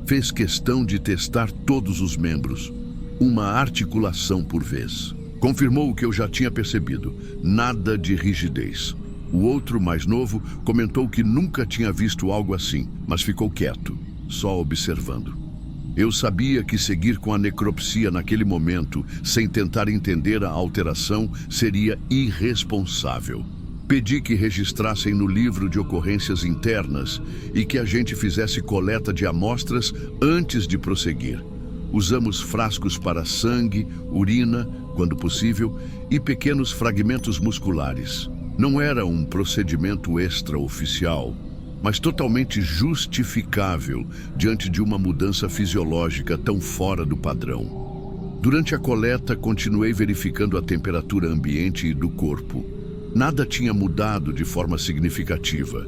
S1: fez questão de testar todos os membros, uma articulação por vez. Confirmou o que eu já tinha percebido, nada de rigidez. O outro, mais novo, comentou que nunca tinha visto algo assim, mas ficou quieto, só observando. Eu sabia que seguir com a necropsia naquele momento, sem tentar entender a alteração, seria irresponsável. Pedi que registrassem no livro de ocorrências internas e que a gente fizesse coleta de amostras antes de prosseguir. Usamos frascos para sangue, urina, quando possível, e pequenos fragmentos musculares. Não era um procedimento extraoficial, mas totalmente justificável diante de uma mudança fisiológica tão fora do padrão. Durante a coleta, continuei verificando a temperatura ambiente e do corpo. Nada tinha mudado de forma significativa.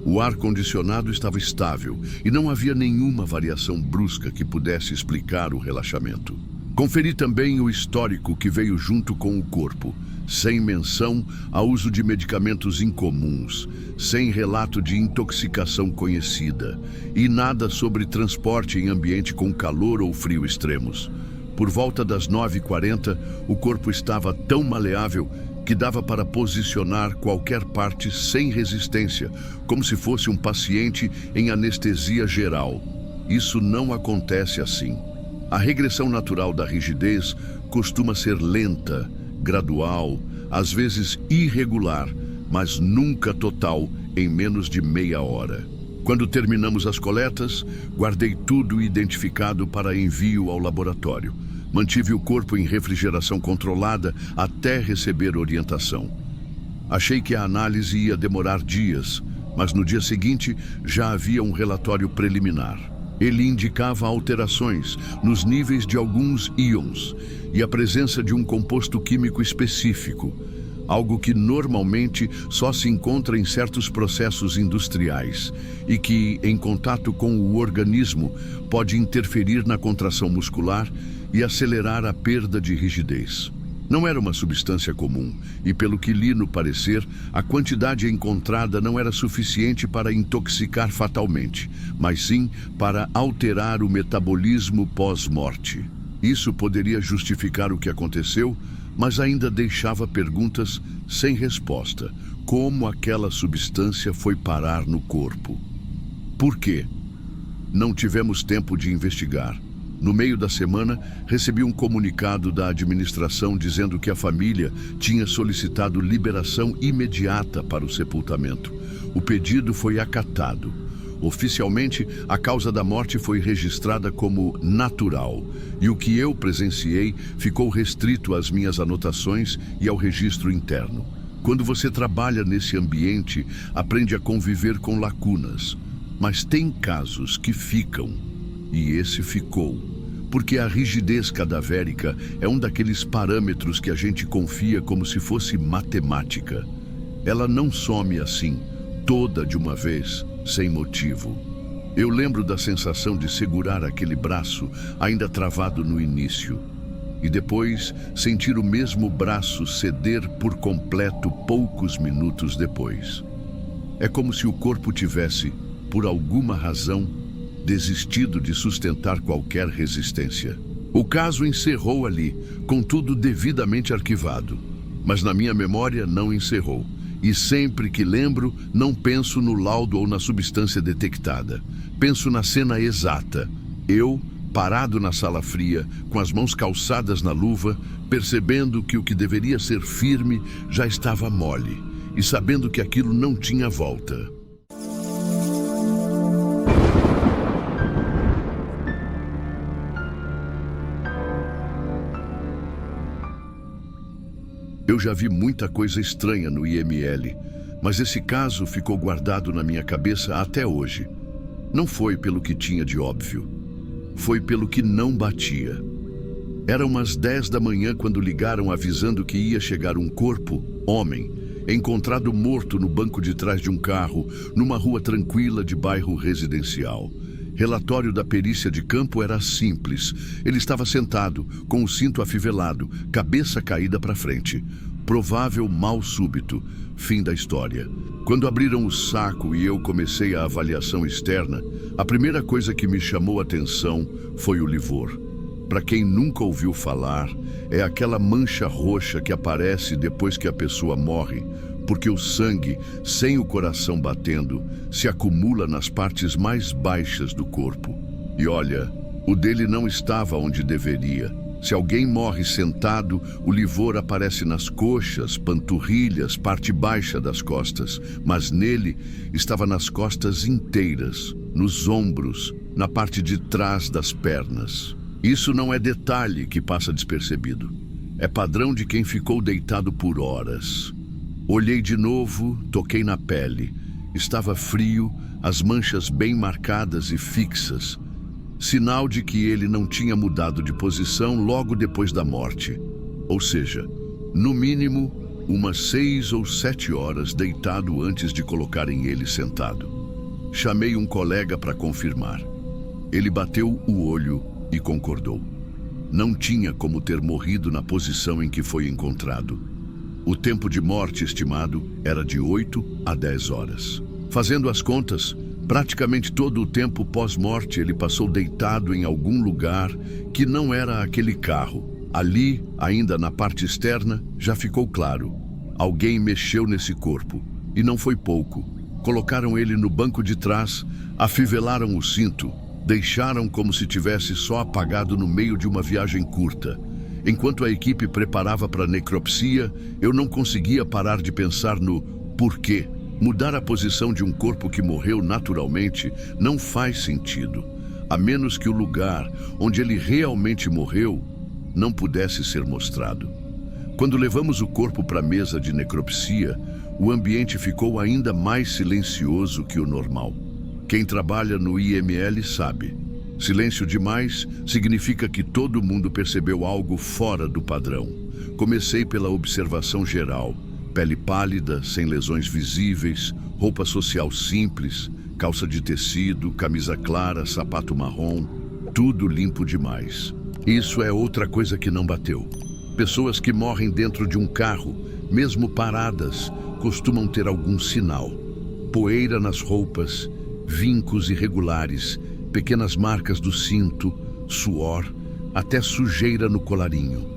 S1: O ar-condicionado estava estável e não havia nenhuma variação brusca que pudesse explicar o relaxamento. Conferi também o histórico que veio junto com o corpo, sem menção ao uso de medicamentos incomuns, sem relato de intoxicação conhecida e nada sobre transporte em ambiente com calor ou frio extremos. Por volta das 9h40, o corpo estava tão maleável que dava para posicionar qualquer parte sem resistência, como se fosse um paciente em anestesia geral. Isso não acontece assim. A regressão natural da rigidez costuma ser lenta, gradual, às vezes irregular, mas nunca total em menos de meia hora. Quando terminamos as coletas, guardei tudo identificado para envio ao laboratório. Mantive o corpo em refrigeração controlada até receber orientação. Achei que a análise ia demorar dias, mas no dia seguinte já havia um relatório preliminar. Ele indicava alterações nos níveis de alguns íons e a presença de um composto químico específico, algo que normalmente só se encontra em certos processos industriais e que, em contato com o organismo, pode interferir na contração muscular e acelerar a perda de rigidez. Não era uma substância comum e, pelo que li no parecer, a quantidade encontrada não era suficiente para intoxicar fatalmente, mas sim para alterar o metabolismo pós-morte. Isso poderia justificar o que aconteceu, mas ainda deixava perguntas sem resposta. Como aquela substância foi parar no corpo? Por quê? Não tivemos tempo de investigar. No meio da semana, recebi um comunicado da administração dizendo que a família tinha solicitado liberação imediata para o sepultamento. O pedido foi acatado. Oficialmente, a causa da morte foi registrada como natural, e o que eu presenciei ficou restrito às minhas anotações e ao registro interno. Quando você trabalha nesse ambiente, aprende a conviver com lacunas, mas tem casos que ficam. E esse ficou, porque a rigidez cadavérica é um daqueles parâmetros que a gente confia como se fosse matemática. Ela não some assim, toda de uma vez, sem motivo. Eu lembro da sensação de segurar aquele braço ainda travado no início, e depois sentir o mesmo braço ceder por completo poucos minutos depois. É como se o corpo tivesse, por alguma razão, desistido de sustentar qualquer resistência. O caso encerrou ali, com tudo devidamente arquivado. Mas na minha memória não encerrou. E sempre que lembro, não penso no laudo ou na substância detectada. Penso na cena exata. Eu, parado na sala fria, com as mãos calçadas na luva, percebendo que o que deveria ser firme já estava mole, e sabendo que aquilo não tinha volta. Eu já vi muita coisa estranha no IML, mas esse caso ficou guardado na minha cabeça até hoje. Não foi pelo que tinha de óbvio, foi pelo que não batia. Eram umas 10 da manhã quando ligaram avisando que ia chegar um corpo, homem, encontrado morto no banco de trás de um carro, numa rua tranquila de bairro residencial. Relatório da perícia de campo era simples. Ele estava sentado, com o cinto afivelado, cabeça caída para frente. Provável mal súbito. Fim da história. Quando abriram o saco e eu comecei a avaliação externa, a primeira coisa que me chamou a atenção foi o livor. Para quem nunca ouviu falar, é aquela mancha roxa que aparece depois que a pessoa morre, porque o sangue, sem o coração batendo, se acumula nas partes mais baixas do corpo. E olha, o dele não estava onde deveria. Se alguém morre sentado, o livor aparece nas coxas, panturrilhas, parte baixa das costas, mas nele estava nas costas inteiras, nos ombros, na parte de trás das pernas. Isso não é detalhe que passa despercebido. É padrão de quem ficou deitado por horas. Olhei de novo, toquei na pele. Estava frio, as manchas bem marcadas e fixas. Sinal de que ele não tinha mudado de posição logo depois da morte. Ou seja, no mínimo, umas 6 ou 7 horas deitado antes de colocarem ele sentado. Chamei um colega para confirmar. Ele bateu o olho e concordou. Não tinha como ter morrido na posição em que foi encontrado. O tempo de morte estimado era de 8 a 10 horas. Fazendo as contas, praticamente todo o tempo pós-morte ele passou deitado em algum lugar que não era aquele carro. Ali, ainda na parte externa, já ficou claro. Alguém mexeu nesse corpo, e não foi pouco. Colocaram ele no banco de trás, afivelaram o cinto, deixaram como se tivesse só apagado no meio de uma viagem curta. Enquanto a equipe preparava para a necropsia, eu não conseguia parar de pensar no porquê. Mudar a posição de um corpo que morreu naturalmente não faz sentido, a menos que o lugar onde ele realmente morreu não pudesse ser mostrado. Quando levamos o corpo para a mesa de necropsia, o ambiente ficou ainda mais silencioso que o normal. Quem trabalha no IML sabe. Silêncio demais significa que todo mundo percebeu algo fora do padrão. Comecei pela observação geral. Pele pálida, sem lesões visíveis, roupa social simples, calça de tecido, camisa clara, sapato marrom, tudo limpo demais. Isso é outra coisa que não bateu. Pessoas que morrem dentro de um carro, mesmo paradas, costumam ter algum sinal. Poeira nas roupas, vincos irregulares, pequenas marcas do cinto, suor, até sujeira no colarinho.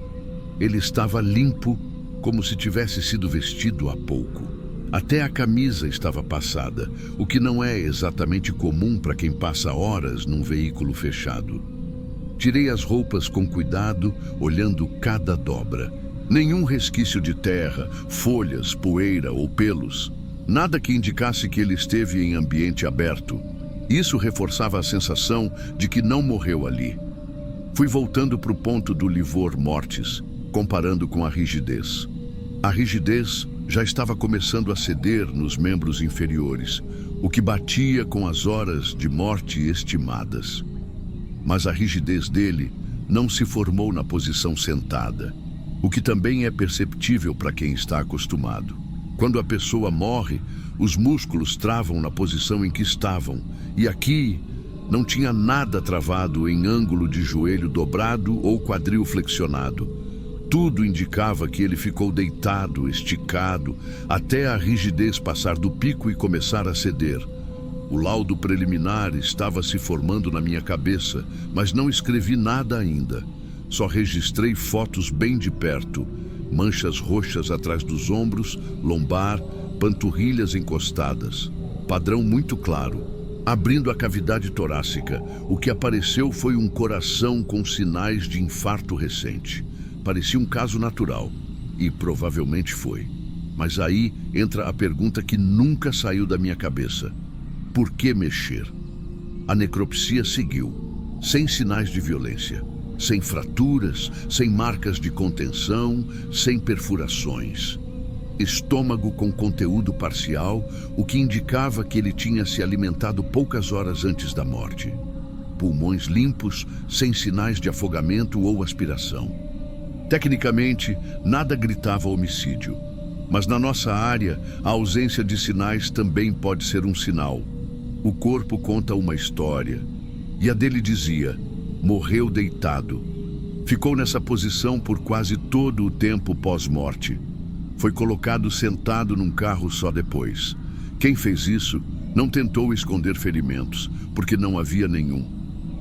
S1: Ele estava limpo, como se tivesse sido vestido há pouco. Até a camisa estava passada, o que não é exatamente comum para quem passa horas num veículo fechado. Tirei as roupas com cuidado, olhando cada dobra. Nenhum resquício de terra, folhas, poeira ou pelos. Nada que indicasse que ele esteve em ambiente aberto. Isso reforçava a sensação de que não morreu ali. Fui voltando para o ponto do livor mortis, comparando com a rigidez. A rigidez já estava começando a ceder nos membros inferiores, o que batia com as horas de morte estimadas. Mas a rigidez dele não se formou na posição sentada, o que também é perceptível para quem está acostumado. Quando a pessoa morre, os músculos travam na posição em que estavam, e aqui não tinha nada travado em ângulo de joelho dobrado ou quadril flexionado. Tudo indicava que ele ficou deitado, esticado, até a rigidez passar do pico e começar a ceder. O laudo preliminar estava se formando na minha cabeça, mas não escrevi nada ainda. Só registrei fotos bem de perto, manchas roxas atrás dos ombros, lombar, panturrilhas encostadas. Padrão muito claro. Abrindo a cavidade torácica, o que apareceu foi um coração com sinais de infarto recente. Parecia um caso natural, e provavelmente foi. Mas aí entra a pergunta que nunca saiu da minha cabeça. Por que mexer? A necropsia seguiu, sem sinais de violência, sem fraturas, sem marcas de contenção, sem perfurações. Estômago com conteúdo parcial, o que indicava que ele tinha se alimentado poucas horas antes da morte. Pulmões limpos, sem sinais de afogamento ou aspiração. Tecnicamente, nada gritava homicídio, mas na nossa área, a ausência de sinais também pode ser um sinal. O corpo conta uma história, e a dele dizia: morreu deitado. Ficou nessa posição por quase todo o tempo pós-morte. Foi colocado sentado num carro só depois. Quem fez isso não tentou esconder ferimentos, porque não havia nenhum.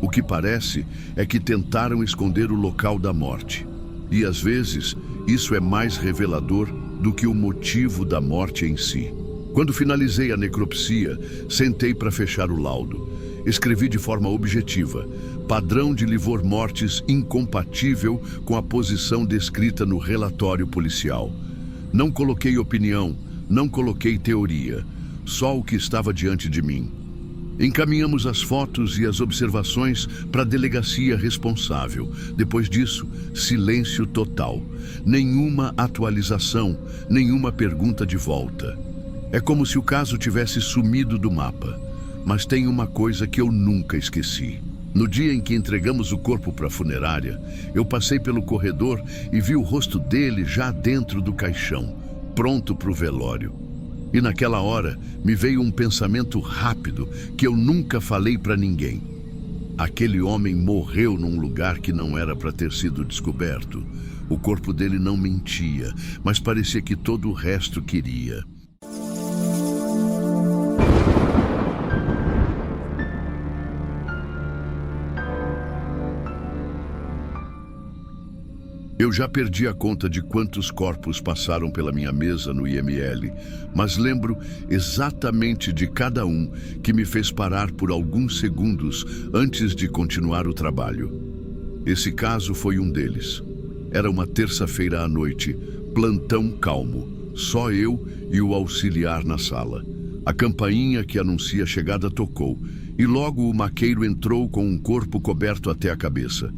S1: O que parece é que tentaram esconder o local da morte. E às vezes, isso é mais revelador do que o motivo da morte em si. Quando finalizei a necropsia, sentei para fechar o laudo. Escrevi de forma objetiva: padrão de livor mortis incompatível com a posição descrita no relatório policial. Não coloquei opinião, não coloquei teoria, só o que estava diante de mim. Encaminhamos as fotos e as observações para a delegacia responsável. Depois disso, silêncio total. Nenhuma atualização, nenhuma pergunta de volta. É como se o caso tivesse sumido do mapa. Mas tem uma coisa que eu nunca esqueci. No dia em que entregamos o corpo para a funerária, eu passei pelo corredor e vi o rosto dele já dentro do caixão, pronto para o velório. E naquela hora me veio um pensamento rápido que eu nunca falei para ninguém. Aquele homem morreu num lugar que não era para ter sido descoberto. O corpo dele não mentia, mas parecia que todo o resto queria. Eu já perdi a conta de quantos corpos passaram pela minha mesa no IML, mas lembro exatamente de cada um que me fez parar por alguns segundos antes de continuar o trabalho. Esse caso foi um deles. Era uma terça-feira à noite, plantão calmo, só eu e o auxiliar na sala. A campainha que anuncia a chegada tocou e logo o maqueiro entrou com um corpo coberto até a cabeça.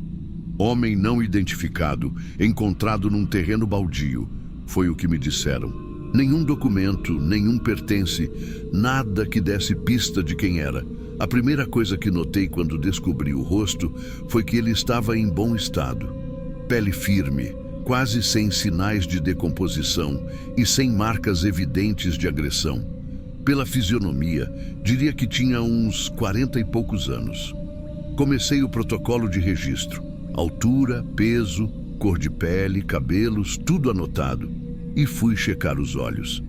S1: Homem não identificado, encontrado num terreno baldio, foi o que me disseram. Nenhum documento, nenhum pertence, nada que desse pista de quem era. A primeira coisa que notei quando descobri o rosto foi que ele estava em bom estado. Pele firme, quase sem sinais de decomposição e sem marcas evidentes de agressão. Pela fisionomia, diria que tinha uns 40 e poucos anos. Comecei o protocolo de registro. Altura, peso, cor de pele, cabelos, tudo anotado. E fui checar os olhos.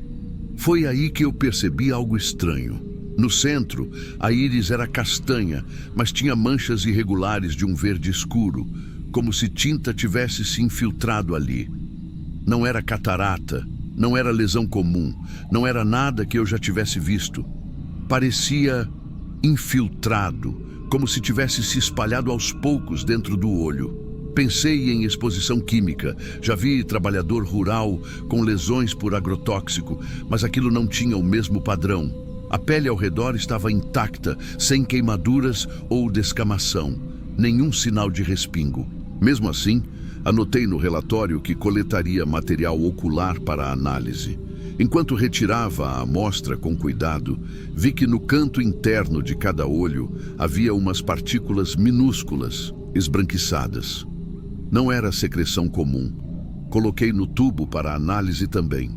S1: Foi aí que eu percebi algo estranho. No centro, a íris era castanha, mas tinha manchas irregulares de um verde escuro, como se tinta tivesse se infiltrado ali. Não era catarata, não era lesão comum, não era nada que eu já tivesse visto. Parecia infiltrado, como se tivesse se espalhado aos poucos dentro do olho. Pensei em exposição química. Já vi trabalhador rural com lesões por agrotóxico, mas aquilo não tinha o mesmo padrão. A pele ao redor estava intacta, sem queimaduras ou descamação, nenhum sinal de respingo. Mesmo assim, anotei no relatório que coletaria material ocular para análise. Enquanto retirava a amostra com cuidado, vi que no canto interno de cada olho havia umas partículas minúsculas, esbranquiçadas. Não era secreção comum. Coloquei no tubo para análise também.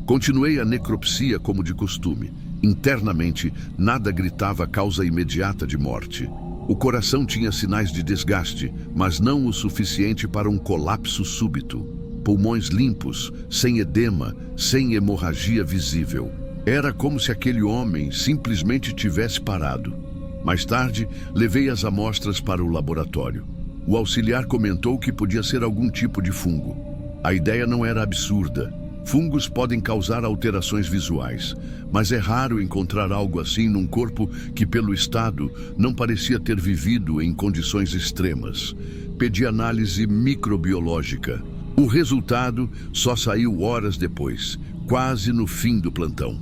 S1: Continuei a necropsia como de costume. Internamente, nada gritava causa imediata de morte. O coração tinha sinais de desgaste, mas não o suficiente para um colapso súbito. Pulmões limpos, sem edema, sem hemorragia visível. Era como se aquele homem simplesmente tivesse parado. Mais tarde, levei as amostras para o laboratório. O auxiliar comentou que podia ser algum tipo de fungo. A ideia não era absurda. Fungos podem causar alterações visuais, mas é raro encontrar algo assim num corpo que, pelo estado, não parecia ter vivido em condições extremas. Pedi análise microbiológica. O resultado só saiu horas depois, quase no fim do plantão.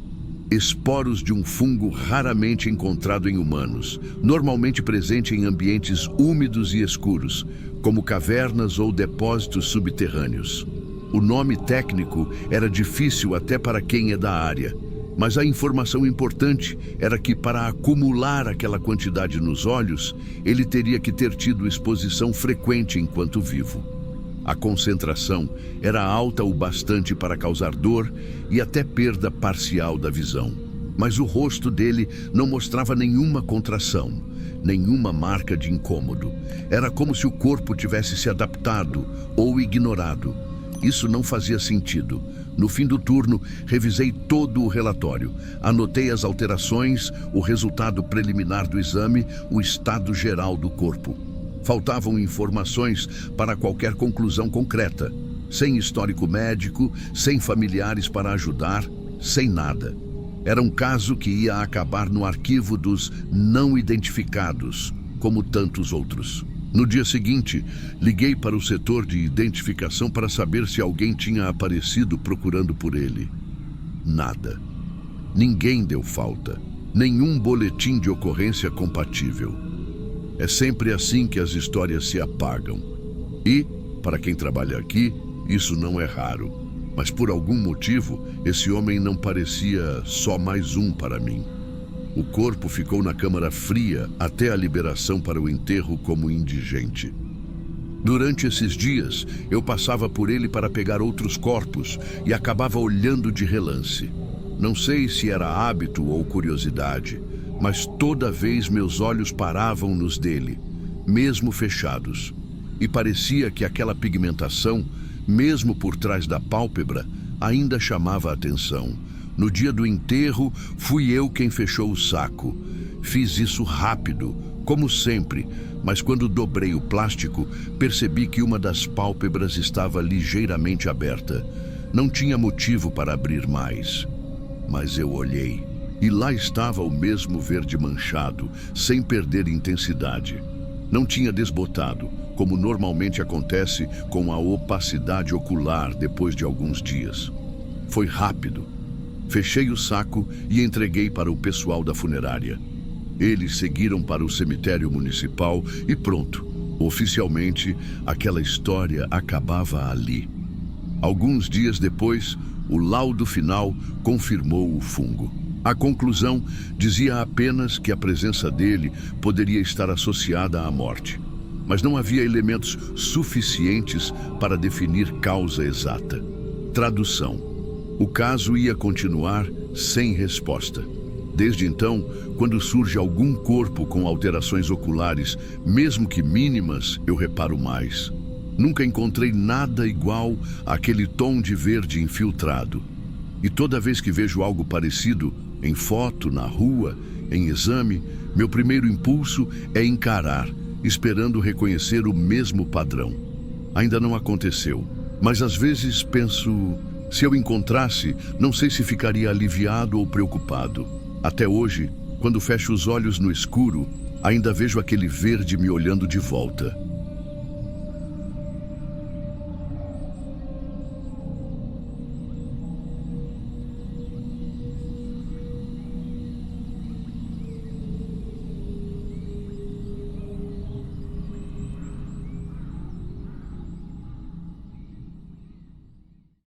S1: Esporos de um fungo raramente encontrado em humanos, normalmente presente em ambientes úmidos e escuros, como cavernas ou depósitos subterrâneos. O nome técnico era difícil até para quem é da área, mas a informação importante era que, para acumular aquela quantidade nos olhos, ele teria que ter tido exposição frequente enquanto vivo. A concentração era alta o bastante para causar dor e até perda parcial da visão. Mas o rosto dele não mostrava nenhuma contração, nenhuma marca de incômodo. Era como se o corpo tivesse se adaptado ou ignorado. Isso não fazia sentido. No fim do turno, revisei todo o relatório. Anotei as alterações, o resultado preliminar do exame, o estado geral do corpo. Faltavam informações para qualquer conclusão concreta. Sem histórico médico, sem familiares para ajudar, sem nada. Era um caso que ia acabar no arquivo dos não identificados, como tantos outros. No dia seguinte, liguei para o setor de identificação para saber se alguém tinha aparecido procurando por ele. Nada. Ninguém deu falta. Nenhum boletim de ocorrência compatível. É sempre assim que as histórias se apagam. E, para quem trabalha aqui, isso não é raro. Mas por algum motivo, esse homem não parecia só mais um para mim. O corpo ficou na câmara fria até a liberação para o enterro como indigente. Durante esses dias, eu passava por ele para pegar outros corpos e acabava olhando de relance. Não sei se era hábito ou curiosidade, mas toda vez meus olhos paravam nos dele, mesmo fechados. E parecia que aquela pigmentação, mesmo por trás da pálpebra, ainda chamava a atenção. No dia do enterro, fui eu quem fechou o saco. Fiz isso rápido, como sempre, mas quando dobrei o plástico, percebi que uma das pálpebras estava ligeiramente aberta. Não tinha motivo para abrir mais. Mas eu olhei, e lá estava o mesmo verde manchado, sem perder intensidade. Não tinha desbotado, como normalmente acontece com a opacidade ocular depois de alguns dias. Foi rápido. Fechei o saco e entreguei para o pessoal da funerária. Eles seguiram para o cemitério municipal e pronto. Oficialmente, aquela história acabava ali. Alguns dias depois, o laudo final confirmou o fungo. A conclusão dizia apenas que a presença dele poderia estar associada à morte, mas não havia elementos suficientes para definir causa exata. Tradução. O caso ia continuar sem resposta. Desde então, quando surge algum corpo com alterações oculares, mesmo que mínimas, eu reparo mais. Nunca encontrei nada igual àquele tom de verde infiltrado. E toda vez que vejo algo parecido, em foto, na rua, em exame, meu primeiro impulso é encarar, esperando reconhecer o mesmo padrão. Ainda não aconteceu, mas às vezes penso... Se eu encontrasse, não sei se ficaria aliviado ou preocupado. Até hoje, quando fecho os olhos no escuro, ainda vejo aquele verde me olhando de volta.